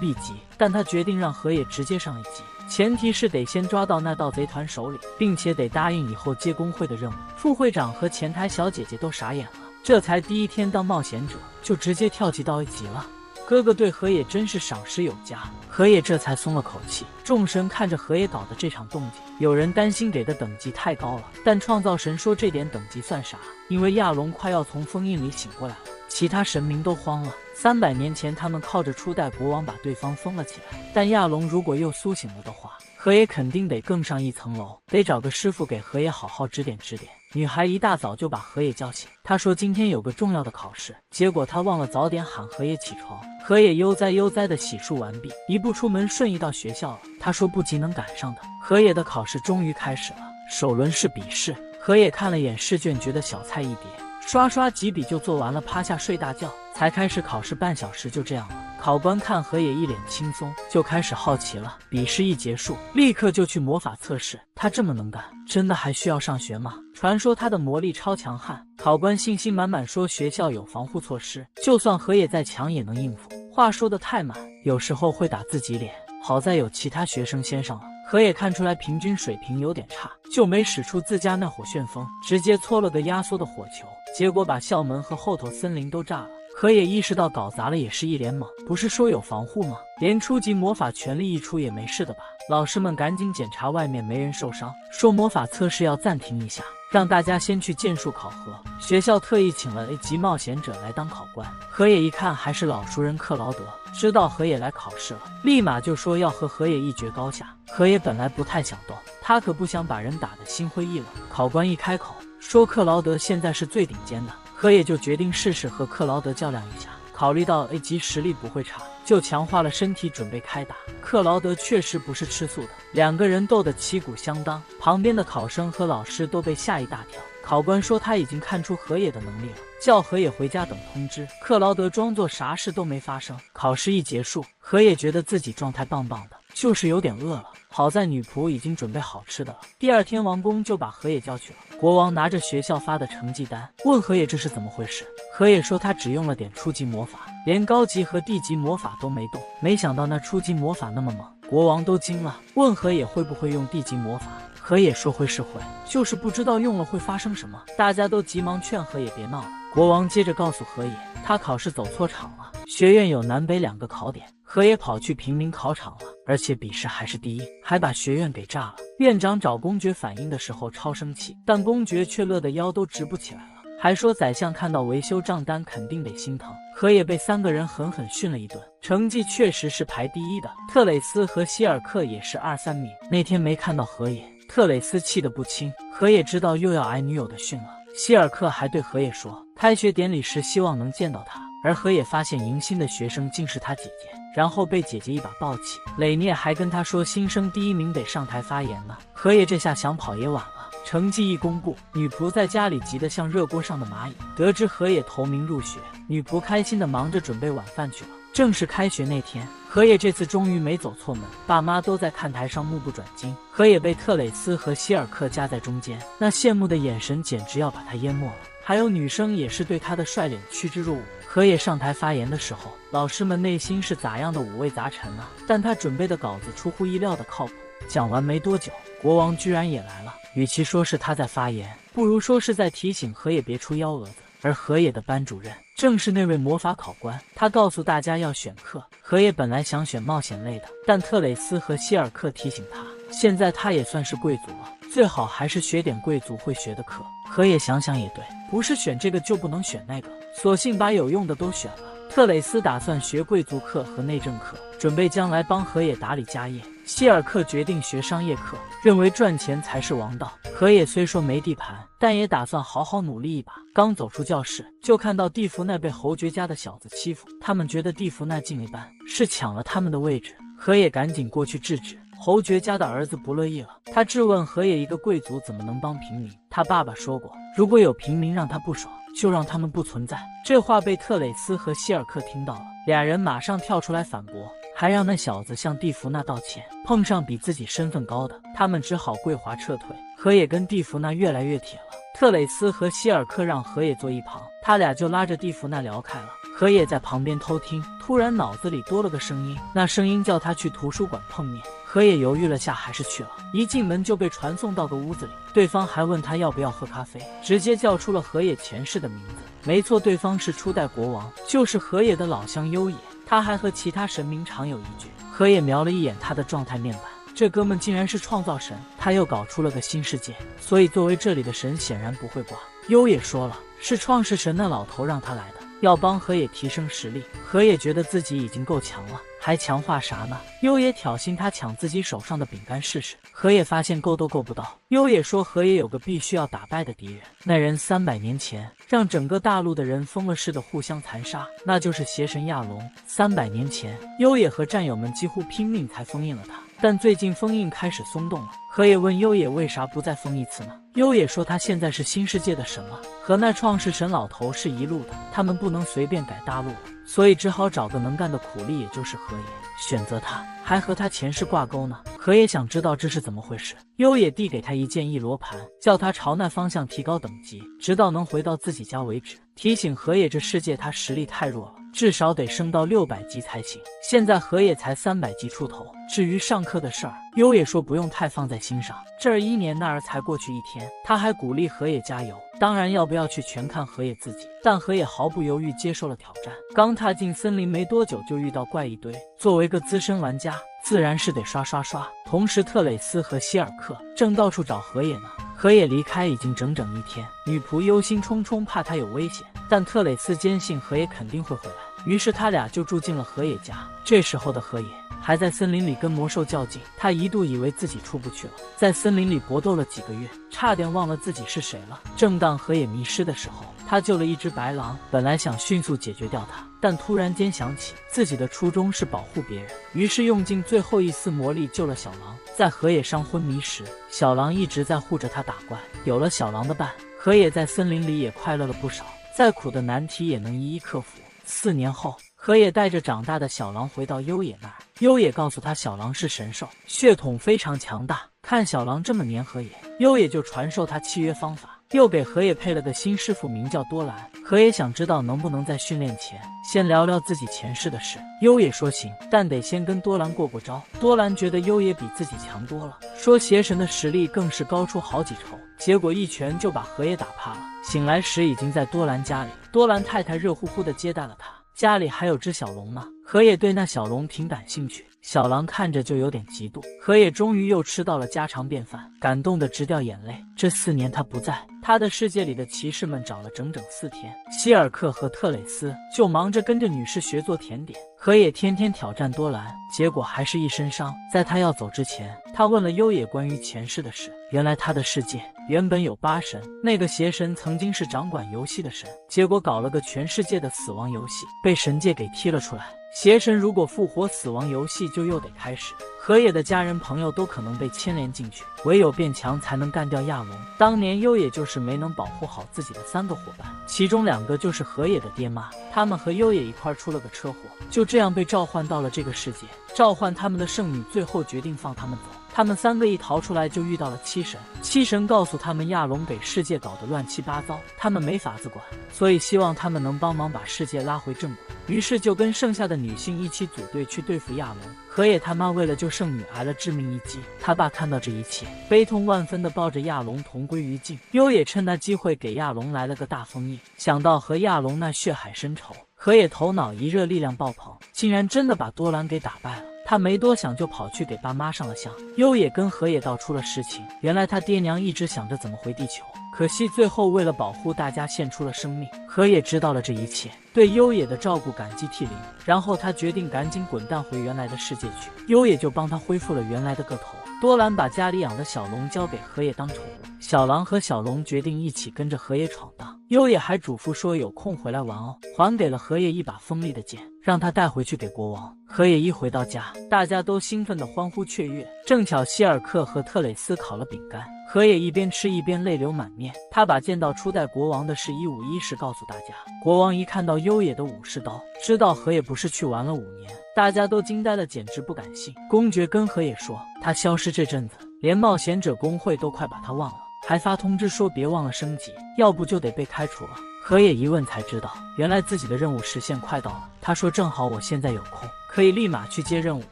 B 级，但他决定让河野直接上一级，前提是得先抓到那盗贼团手里，并且得答应以后接工会的任务。副会长和前台小姐姐都傻眼了，这才第一天当冒险者就直接跳级到1级了。哥哥对河野真是赏识有加，河野这才松了口气。众神看着河野搞的这场动静，有人担心给的等级太高了，但创造神说这点等级算啥，因为亚龙快要从封印里醒过来了，其他神明都慌了。300年前他们靠着初代国王把对方封了起来，但亚龙如果又苏醒了的话，河野肯定得更上一层楼，得找个师傅给河野好好指点指点。女孩一大早就把河野叫醒，她说今天有个重要的考试，结果她忘了早点喊河野起床。河野悠哉悠哉的洗漱完毕，一步出门瞬移到学校了。他说不急能赶上的。河野的考试终于开始了，首轮是笔试。河野看了眼试卷，觉得小菜一碟，刷刷几笔就做完了，趴下睡大觉。才开始考试半小时就这样了。考官看河野一脸轻松，就开始好奇了。笔试一结束，立刻就去魔法测试。他这么能干，真的还需要上学吗？传说他的魔力超强悍。考官信心满满说学校有防护措施，就算河野再强也能应付。话说得太满，有时候会打自己脸。好在有其他学生先上了。河野看出来平均水平有点差，就没使出自家那火旋风，直接搓了个压缩的火球，结果把校门和后头森林都炸了。河野意识到搞砸了，也是一脸懵，不是说有防护吗？连初级魔法全力一出也没事的吧？老师们赶紧检查外面没人受伤，说魔法测试要暂停一下，让大家先去剑术考核。学校特意请了 A 级冒险者来当考官。河野一看还是老熟人克劳德，知道河野来考试了，立马就说要和河野一决高下。河野本来不太想动，他可不想把人打得心灰意冷。考官一开口说克劳德现在是最顶尖的，河野就决定试试和克劳德较量一下。考虑到 A 级实力不会差，就强化了身体准备开打。克劳德确实不是吃素的，两个人斗得旗鼓相当，旁边的考生和老师都被吓一大跳。考官说他已经看出河野的能力了，叫河野回家等通知。克劳德装作啥事都没发生。考试一结束，河野觉得自己状态棒棒的，就是有点饿了。好在女仆已经准备好吃的了。第二天王宫就把河野叫去了。国王拿着学校发的成绩单，问河野这是怎么回事。河野说他只用了点初级魔法，连高级和地级魔法都没动。没想到那初级魔法那么猛，国王都惊了，问河野会不会用地级魔法。河野说会是会，就是不知道用了会发生什么。大家都急忙劝河野别闹了。国王接着告诉河野，他考试走错场了，学院有南北2个考点，河野跑去平民考场了，而且笔试还是第1，还把学院给炸了。院长找公爵反映的时候超生气，但公爵却乐得腰都直不起来了，还说宰相看到维修账单肯定得心疼。河野被3个人狠狠训了一顿，成绩确实是排第1的。特蕾斯和希尔克也是2、3名。那天没看到河野，特蕾斯气得不轻。河野知道又要挨女友的训了。希尔克还对河野说，开学典礼时希望能见到他，而河野发现迎新的学生竟是他姐姐，然后被姐姐一把抱起。磊聂还跟他说新生第1名得上台发言呢。河野这下想跑也晚了。成绩一公布，女仆在家里急得像热锅上的蚂蚁。得知河野头名入学，女仆开心的忙着准备晚饭去了。正是开学那天，河野这次终于没走错门，爸妈都在看台上目不转睛。河野被特蕾斯和希尔克夹在中间，那羡慕的眼神简直要把他淹没了。还有女生也是对他的帅脸趋之若鹜。河野上台发言的时候，老师们内心是咋样的五味杂陈啊！但他准备的稿子出乎意料的靠谱。讲完没多久，国王居然也来了。与其说是他在发言，不如说是在提醒河野别出幺蛾子。而河野的班主任正是那位魔法考官，他告诉大家要选课。河野本来想选冒险类的，但特蕾斯和希尔克提醒他，现在他也算是贵族了，最好还是学点贵族会学的课。河野想想也对，不是选这个就不能选那个，索性把有用的都选了。特蕾斯打算学贵族课和内政课，准备将来帮河野打理家业。希尔克决定学商业课，认为赚钱才是王道。河野虽说没地盘，但也打算好好努力一把。刚走出教室，就看到蒂芙娜被侯爵家的小子欺负，他们觉得蒂芙娜进了班，是抢了他们的位置。河野赶紧过去制止。侯爵家的儿子不乐意了，他质问河野，一个贵族怎么能帮平民？他爸爸说过，如果有平民让他不爽，就让他们不存在。这话被特蕾斯和希尔克听到了，俩人马上跳出来反驳，还让那小子向蒂芙娜道歉。碰上比自己身份高的，他们只好跪滑撤退。河野跟蒂芙娜越来越铁了，特蕾斯和希尔克让河野坐一旁，他俩就拉着蒂芙娜聊开了。河野在旁边偷听，突然脑子里多了个声音，那声音叫他去图书馆碰面。河野犹豫了下，还是去了。一进门就被传送到个屋子里，对方还问他要不要喝咖啡，直接叫出了河野前世的名字。没错，对方是初代国王，就是河野的老乡优野。他还和其他神明常有一句。河野瞄了一眼他的状态面板，这哥们竟然是创造神，他又搞出了个新世界，所以作为这里的神显然不会挂。优野说了，是创世神那老头让他来的，要帮河野提升实力。河野觉得自己已经够强了，还强化啥呢？优野挑衅他抢自己手上的饼干试试。河野发现够都够不到。优野说河野有个必须要打败的敌人，那人300年前让整个大陆的人疯了似的互相残杀，那就是邪神亚龙。300年前，优野和战友们几乎拼命才封印了他，但最近封印开始松动了。河野问优野为啥不再封一次呢？优野说他现在是新世界的神了，和那创世神老头是一路的，他们不能随便改大陆了，所以只好找个能干的苦力，也就是河野，选择他，还和他前世挂钩呢。河野想知道这是怎么回事，优野递给他一件异罗盘，叫他朝那方向提高等级，直到能回到自己家为止。提醒河野这世界他实力太弱了，至少得升到600级才行。现在河野才300级出头。至于上课的事儿，优野说不用太放在心上，这儿1年那儿才过去1天。他还鼓励河野加油，当然要不要去全看河野自己。但河野毫不犹豫接受了挑战。刚踏进森林没多久就遇到怪一堆，作为个资深玩家，自然是得刷刷刷。同时特蕾斯和希尔克正到处找河野呢。河野离开已经整整1天，女仆忧心忡忡，怕他有危险，但特蕾斯坚信河野肯定会回来，于是他俩就住进了河野家。这时候的河野还在森林里跟魔兽较劲，他一度以为自己出不去了，在森林里搏斗了几个月，差点忘了自己是谁了。正当河野迷失的时候，他救了一只白狼，本来想迅速解决掉它，但突然间想起自己的初衷是保护别人，于是用尽最后一丝魔力救了小狼。在河野伤昏迷时，小狼一直在护着他打怪，有了小狼的伴，河野在森林里也快乐了不少，再苦的难题也能一一克服。4年后，河野带着长大的小狼回到优野那儿，优野告诉他小狼是神兽，血统非常强大，看小狼这么黏河野，优野就传授他契约方法，又给河野配了个新师傅，名叫多兰。河野想知道能不能在训练前先聊聊自己前世的事。优野说行，但得先跟多兰过过招。多兰觉得优野比自己强多了，说邪神的实力更是高出好几筹，结果一拳就把河野打怕了。醒来时已经在多兰家里，多兰太太热乎乎的接待了他，家里还有只小龙呢。河野对那小龙挺感兴趣，小狼看着就有点嫉妒。河野终于又吃到了家常便饭，感动得直掉眼泪。这4年他不在，他的世界里的骑士们找了整整4天，希尔克和特蕾斯就忙着跟着女士学做甜点。河野天天挑战多兰，结果还是一身伤。在他要走之前，他问了优野关于前世的事。原来他的世界原本有8神，那个邪神曾经是掌管游戏的神，结果搞了个全世界的死亡游戏，被神界给踢了出来。邪神如果复活死亡游戏，就又得开始。河野的家人朋友都可能被牵连进去，唯有变强才能干掉亚龙。当年优野就是没能保护好自己的3个伙伴，其中2个就是河野的爹妈，他们和优野一块出了个车祸，就这样被召唤到了这个世界。召唤他们的圣女最后决定放他们走，他们3个一逃出来就遇到了七神。七神告诉他们亚龙给世界搞得乱七八糟，他们没法子管，所以希望他们能帮忙把世界拉回正轨。于是就跟剩下的女性一起组队去对付亚龙。河野他妈为了救圣女挨了致命一击，他爸看到这一切，悲痛万分的抱着亚龙同归于尽。优野趁那机会给亚龙来了个大封印，想到和亚龙那血海深仇，河野头脑一热，力量爆棚，竟然真的把多兰给打败了。他没多想就跑去给爸妈上了香。优野跟河野道出了实情，原来他爹娘一直想着怎么回地球，可惜最后为了保护大家献出了生命。河野知道了这一切，对优野的照顾感激涕零，然后他决定赶紧滚蛋回原来的世界去。优野就帮他恢复了原来的个头。多兰把家里养的小龙交给河野当宠物，小狼和小龙决定一起跟着河野闯荡。优野还嘱咐说有空回来玩哦，还给了河野一把锋利的剑，让他带回去给国王。河野一回到家，大家都兴奋地欢呼雀跃，正巧希尔克和特蕾斯烤了饼干，河野一边吃一边泪流满面。他把见到初代国王的事一五一十告诉大家。国王一看到优野的武士刀，知道河野不是去玩了5年，大家都惊呆了，简直不敢信。公爵跟河野说，他消失这阵子，连冒险者工会都快把他忘了，还发通知说别忘了升级，要不就得被开除了。河野一问才知道，原来自己的任务时限快到了。他说正好我现在有空，可以立马去接任务。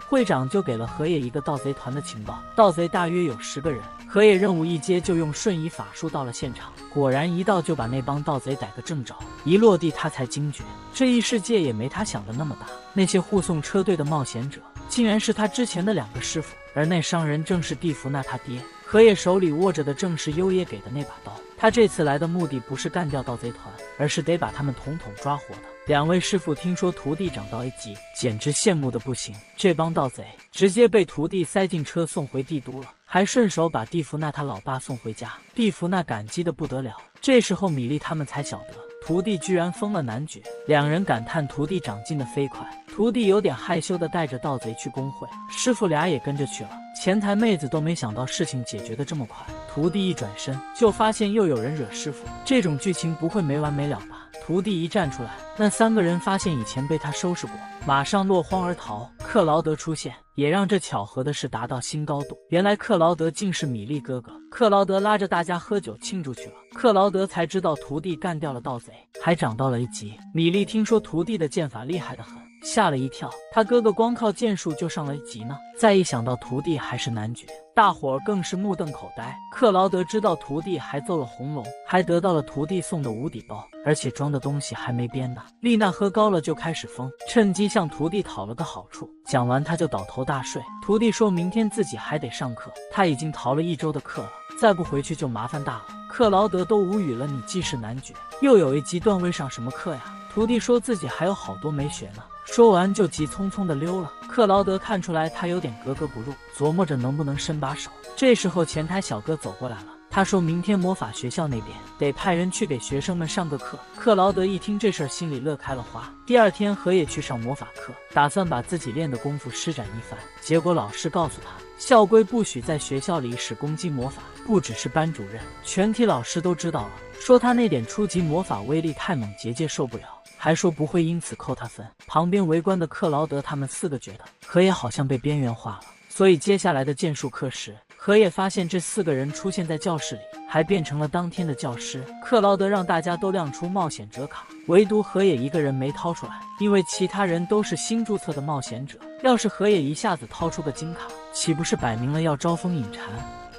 会长就给了河野一个盗贼团的情报，盗贼大约有10个人。河野任务一接就用瞬移法术到了现场，果然一到就把那帮盗贼逮个正着。一落地他才惊觉，这异世界也没他想的那么大，那些护送车队的冒险者竟然是他之前的2个师傅，而那商人正是蒂芙娜他爹。河野手里握着的正是优野给的那把刀，他这次来的目的不是干掉盗贼团，而是得把他们统统抓活的。2位师傅听说徒弟长到 A 级，简直羡慕的不行。这帮盗贼直接被徒弟塞进车送回帝都了，还顺手把蒂芙娜他老爸送回家。蒂芙娜感激的不得了。这时候米莉他们才晓得，徒弟居然封了男爵。2人感叹徒弟长进的飞快。徒弟有点害羞的带着盗贼去工会，师傅俩也跟着去了。前台妹子都没想到事情解决的这么快，徒弟一转身就发现又有人惹师傅，这种剧情不会没完没了吧？徒弟一站出来，那3个人发现以前被他收拾过，马上落荒而逃。克劳德出现，也让这巧合的事达到新高度。原来克劳德竟是米莉哥哥。克劳德拉着大家喝酒庆祝去了。克劳德才知道徒弟干掉了盗贼，还长到了1级。米莉听说徒弟的剑法厉害得很，吓了一跳，他哥哥光靠剑术就上了1级呢。再一想到徒弟还是男爵，大伙儿更是目瞪口呆。克劳德知道徒弟还揍了红龙，还得到了徒弟送的无底包，而且装的东西还没编呢。丽娜喝高了就开始疯，趁机向徒弟讨了个好处。讲完他就倒头大睡。徒弟说明天自己还得上课，他已经逃了1周的课了，再不回去就麻烦大了。克劳德都无语了，你既是男爵，又有1级段位，上什么课呀？徒弟说自己还有好多没学呢，说完就急匆匆的溜了。克劳德看出来他有点格格不入，琢磨着能不能伸把手。这时候前台小哥走过来了，他说明天魔法学校那边得派人去给学生们上个课。克劳德一听这事儿，心里乐开了花。第2天河野去上魔法课，打算把自己练的功夫施展一番，结果老师告诉他，校规不许在学校里使攻击魔法，不只是班主任，全体老师都知道了，说他那点初级魔法威力太猛，结界受不了，还说不会因此扣他分。旁边围观的克劳德他们4个觉得河野好像被边缘化了，所以接下来的剑术课时，河野发现这4个人出现在教室里，还变成了当天的教师。克劳德让大家都亮出冒险者卡，唯独河野一个人没掏出来，因为其他人都是新注册的冒险者。要是河野一下子掏出个金卡，岂不是摆明了要招蜂引蝉？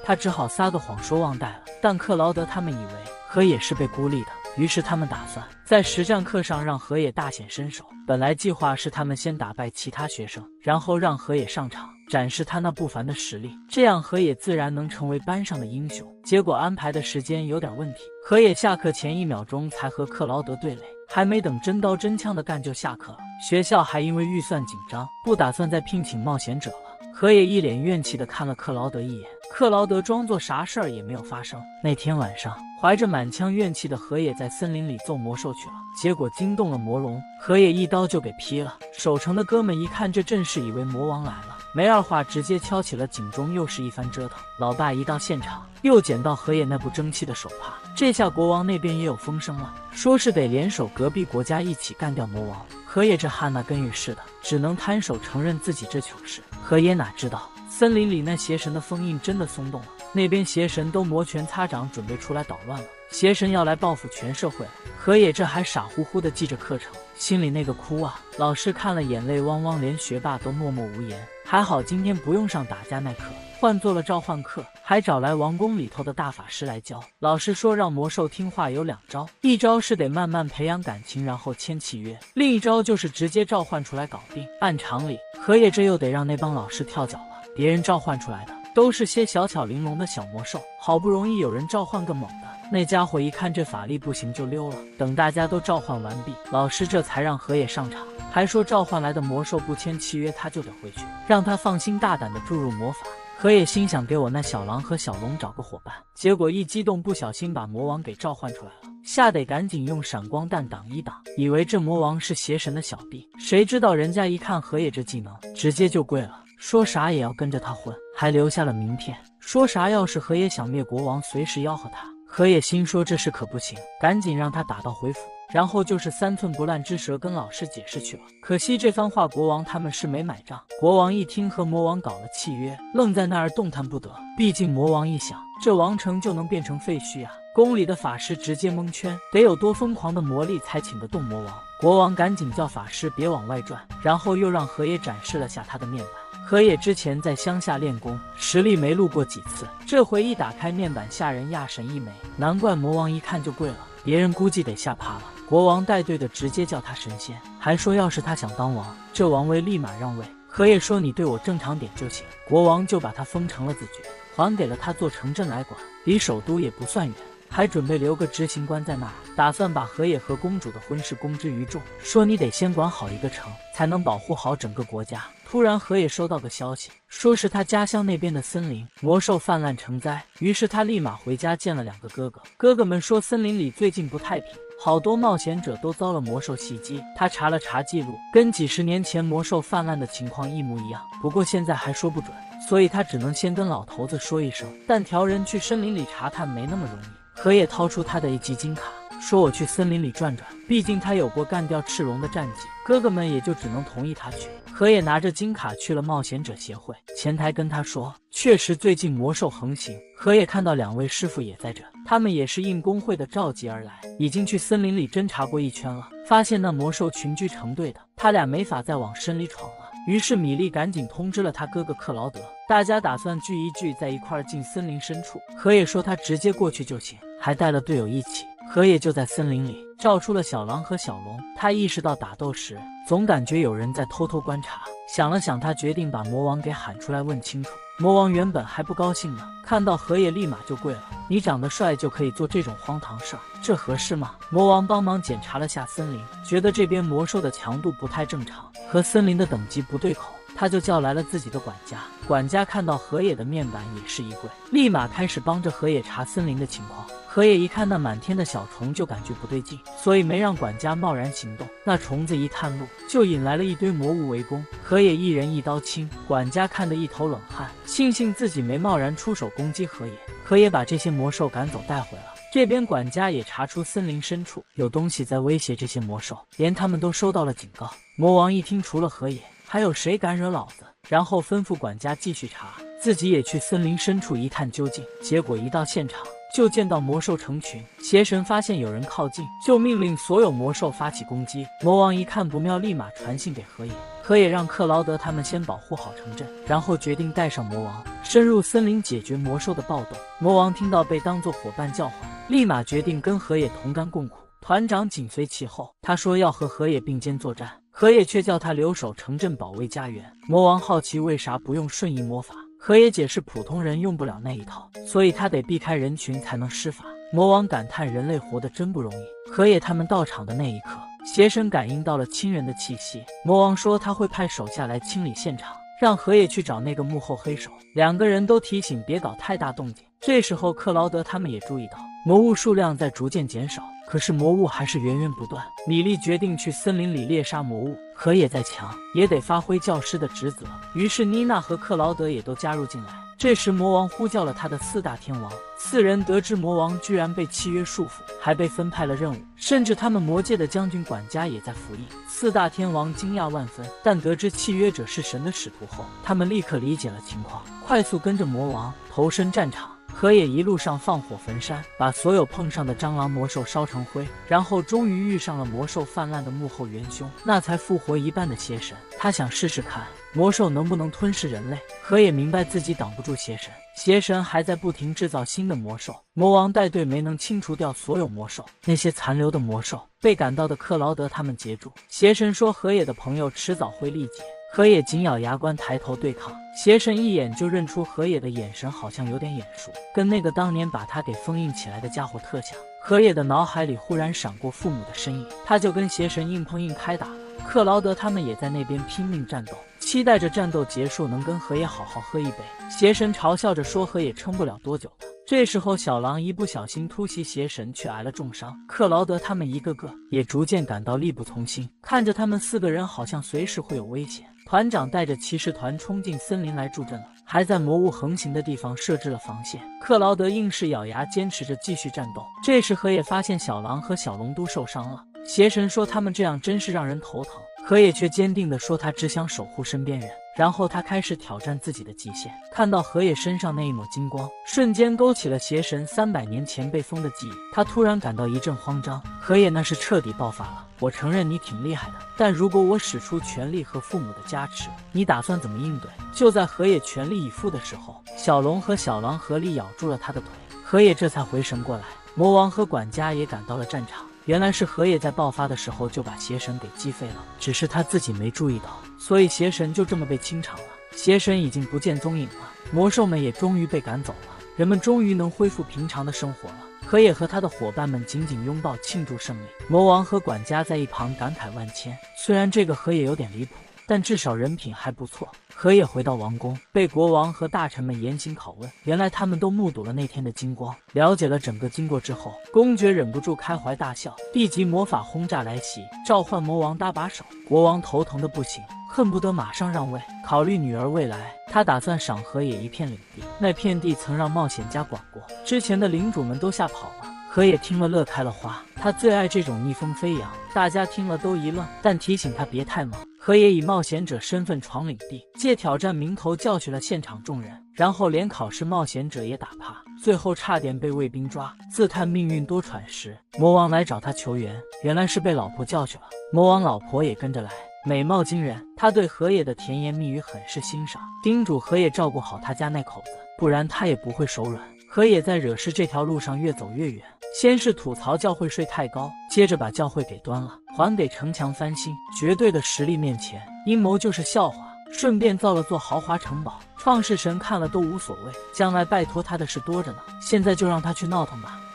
他只好撒个谎说忘带了。但克劳德他们以为河野是被孤立的，于是他们打算在实战课上让河野大显身手。本来计划是他们先打败其他学生，然后让河野上场展示他那不凡的实力，这样河野自然能成为班上的英雄。结果安排的时间有点问题，河野下课前1秒钟才和克劳德对垒，还没等真刀真枪的干就下课了。学校还因为预算紧张，不打算再聘请冒险者了。河野一脸怨气地看了克劳德一眼，克劳德装作啥事儿也没有发生。那天晚上，怀着满腔怨气的河野在森林里揍魔兽去了，结果惊动了魔龙，河野一刀就给劈了。守城的哥们一看这阵势，以为魔王来了，没二话，直接敲起了警钟，又是一番折腾。老大一到现场，又捡到河野那不争气的手帕，这下国王那边也有风声了，说是得联手隔壁国家一起干掉魔王。河野这汉那跟雨似的，只能摊手承认自己这糗事。河野哪知道森林里那邪神的封印真的松动了，那边邪神都摩拳擦掌，准备出来捣乱了，邪神要来报复全社会了。河野这还傻乎乎的记着课程，心里那个哭啊！老师看了眼泪汪汪，连学霸都默默无言。还好今天不用上打架那课，换做了召唤课，还找来王宫里头的大法师来教。老师说让魔兽听话有2招，一招是得慢慢培养感情然后签契约，另一招就是直接召唤出来搞定。按常理，河野这又得让那帮老师跳脚了，别人召唤出来的都是些小巧玲珑的小魔兽，好不容易有人召唤个猛的，那家伙一看这法力不行就溜了。等大家都召唤完毕，老师这才让河野上场，还说召唤来的魔兽不签契约他就得回去，让他放心大胆的注入魔法。河野心想给我那小狼和小龙找个伙伴，结果一激动不小心把魔王给召唤出来了，吓得赶紧用闪光弹挡一挡，以为这魔王是邪神的小弟，谁知道人家一看河野这技能，直接就跪了，说啥也要跟着他混，还留下了名片，说啥要是河野想灭国王随时吆喝他。河野心说这事可不行，赶紧让他打道回府，然后就是3寸不烂之舌跟老师解释去了。可惜这番话国王他们是没买账，国王一听和魔王搞了契约，愣在那儿动弹不得。毕竟魔王一想，这王城就能变成废墟啊！宫里的法师直接蒙圈，得有多疯狂的魔力才请得动魔王。国王赶紧叫法师别往外转，然后又让河野展示了下他的面板。河野之前在乡下练功，实力没露过几次，这回一打开面板，吓人亚神一枚，难怪魔王一看就跪了，别人估计得吓怕了。国王带队的直接叫他神仙，还说要是他想当王，这王位立马让位。河野说你对我正常点就行，国王就把他封成了子爵，还给了他做城镇来管，离首都也不算远，还准备留个执行官在那儿，打算把河野和公主的婚事公之于众，说你得先管好一个城，才能保护好整个国家。突然河野收到个消息，说是他家乡那边的森林魔兽泛滥成灾，于是他立马回家见了2个哥哥。哥哥们说森林里最近不太平，好多冒险者都遭了魔兽袭击。他查了查记录，跟几10年前魔兽泛滥的情况一模一样，不过现在还说不准，所以他只能先跟老头子说一声，但调人去森林里查探没那么容易。河野掏出他的1级金卡，说我去森林里转转，毕竟他有过干掉赤龙的战绩，哥哥们也就只能同意他去。河野拿着金卡去了冒险者协会，前台跟他说，确实最近魔兽横行。河野看到2位师傅也在这，他们也是应工会的召集而来，已经去森林里侦查过一圈了，发现那魔兽群居成队的，他俩没法再往深里闯了。于是米莉赶紧通知了他哥哥克劳德，大家打算聚一聚，在一块儿进森林深处。河野说他直接过去就行，还带了队友一起。河野就在森林里召出了小狼和小龙，他意识到打斗时总感觉有人在偷偷观察，想了想，他决定把魔王给喊出来问清楚。魔王原本还不高兴呢，看到河野立马就跪了，你长得帅就可以做这种荒唐事儿，这合适吗？魔王帮忙检查了下森林，觉得这边魔兽的强度不太正常，和森林的等级不对口，他就叫来了自己的管家。管家看到河野的面板也是一跪，立马开始帮着河野查森林的情况。河野一看那满天的小虫就感觉不对劲，所以没让管家贸然行动。那虫子一探路，就引来了一堆魔物围攻，河野一人一刀清。管家看得一头冷汗，庆幸自己没贸然出手攻击河野。河野把这些魔兽赶走带回了。这边管家也查出森林深处有东西在威胁这些魔兽，连他们都收到了警告。魔王一听，除了河野还有谁敢惹老子，然后吩咐管家继续查，自己也去森林深处一探究竟。结果一到现场，就见到魔兽成群。邪神发现有人靠近，就命令所有魔兽发起攻击。魔王一看不妙，立马传信给河野，河野让克劳德他们先保护好城镇，然后决定带上魔王深入森林解决魔兽的暴动。魔王听到被当作伙伴叫唤，立马决定跟河野同甘共苦。团长紧随其后，他说要和河野并肩作战，河野却叫他留守城镇保卫家园。魔王好奇为啥不用瞬移魔法，河野解释普通人用不了那一套，所以他得避开人群才能施法。魔王感叹人类活得真不容易。河野他们到场的那一刻，邪神感应到了亲人的气息。魔王说他会派手下来清理现场，让河野去找那个幕后黑手。两个人都提醒别搞太大动静。这时候克劳德他们也注意到魔物数量在逐渐减少，可是魔物还是源源不断。米莉决定去森林里猎杀魔物，河野再强也得发挥教师的职责，于是妮娜和克劳德也都加入进来。这时魔王呼叫了他的4大天王，4人得知魔王居然被契约束缚，还被分派了任务，甚至他们魔界的将军管家也在服役。4大天王惊讶万分，但得知契约者是神的使徒后，他们立刻理解了情况，快速跟着魔王投身战场。河野一路上放火焚山，把所有碰上的蟑螂魔兽烧成灰，然后终于遇上了魔兽泛滥的幕后元凶，那才复活一半的邪神。他想试试看魔兽能不能吞噬人类。河野明白自己挡不住邪神，邪神还在不停制造新的魔兽。魔王带队没能清除掉所有魔兽，那些残留的魔兽被赶到的克劳德他们截住。邪神说河野的朋友迟早会力竭。河野紧咬牙关抬头对抗，邪神一眼就认出河野的眼神好像有点眼熟，跟那个当年把他给封印起来的家伙特像。河野的脑海里忽然闪过父母的身影，他就跟邪神硬碰硬开打了。克劳德他们也在那边拼命战斗，期待着战斗结束能跟河野好好喝一杯。邪神嘲笑着说河野撑不了多久的。这时候小狼一不小心突袭邪神，却挨了重伤。克劳德他们一个个也逐渐感到力不从心，看着他们4个人好像随时会有危险。团长带着骑士团冲进森林来助阵了，还在魔物横行的地方设置了防线。克劳德硬是咬牙坚持着继续战斗。这时河野发现小狼和小龙都受伤了，邪神说他们这样真是让人头疼，河野却坚定地说他只想守护身边人。然后他开始挑战自己的极限，看到河野身上那一抹金光，瞬间勾起了邪神300年前被封的记忆。他突然感到一阵慌张，河野那是彻底爆发了。我承认你挺厉害的，但如果我使出全力和父母的加持，你打算怎么应对？就在河野全力以赴的时候，小龙和小狼合力咬住了他的腿，河野这才回神过来。魔王和管家也赶到了战场，原来是河野在爆发的时候就把邪神给击飞了，只是他自己没注意到，所以邪神就这么被清场了。邪神已经不见踪影了，魔兽们也终于被赶走了，人们终于能恢复平常的生活了。河野和他的伙伴们紧紧拥抱庆祝胜利，魔王和管家在一旁感慨万千。虽然这个河野有点离谱，但至少人品还不错。河野回到王宫，被国王和大臣们严刑拷问。原来他们都目睹了那天的金光。了解了整个经过之后，公爵忍不住开怀大笑。地级魔法轰炸来袭，召唤魔王搭把手。国王头疼的不行，恨不得马上让位。考虑女儿未来，他打算赏河野一片领地。那片地曾让冒险家管过，之前的领主们都吓跑了。河野听了乐开了花，他最爱这种逆风飞扬。大家听了都一愣，但提醒他别太猛。河野以冒险者身份闯领地，借挑战名头教训了现场众人，然后连考试冒险者也打趴，最后差点被卫兵抓。自叹命运多舛时，魔王来找他求援，原来是被老婆教训了。魔王老婆也跟着来，美貌惊人，他对河野的甜言蜜语很是欣赏，叮嘱河野照顾好他家那口子，不然他也不会手软。河野在惹事这条路上越走越远，先是吐槽教会税太高，接着把教会给端了，还给城墙翻新。绝对的实力面前，阴谋就是笑话。顺便造了座豪华城堡，创世神看了都无所谓，将来拜托他的事多着呢，现在就让他去闹腾吧。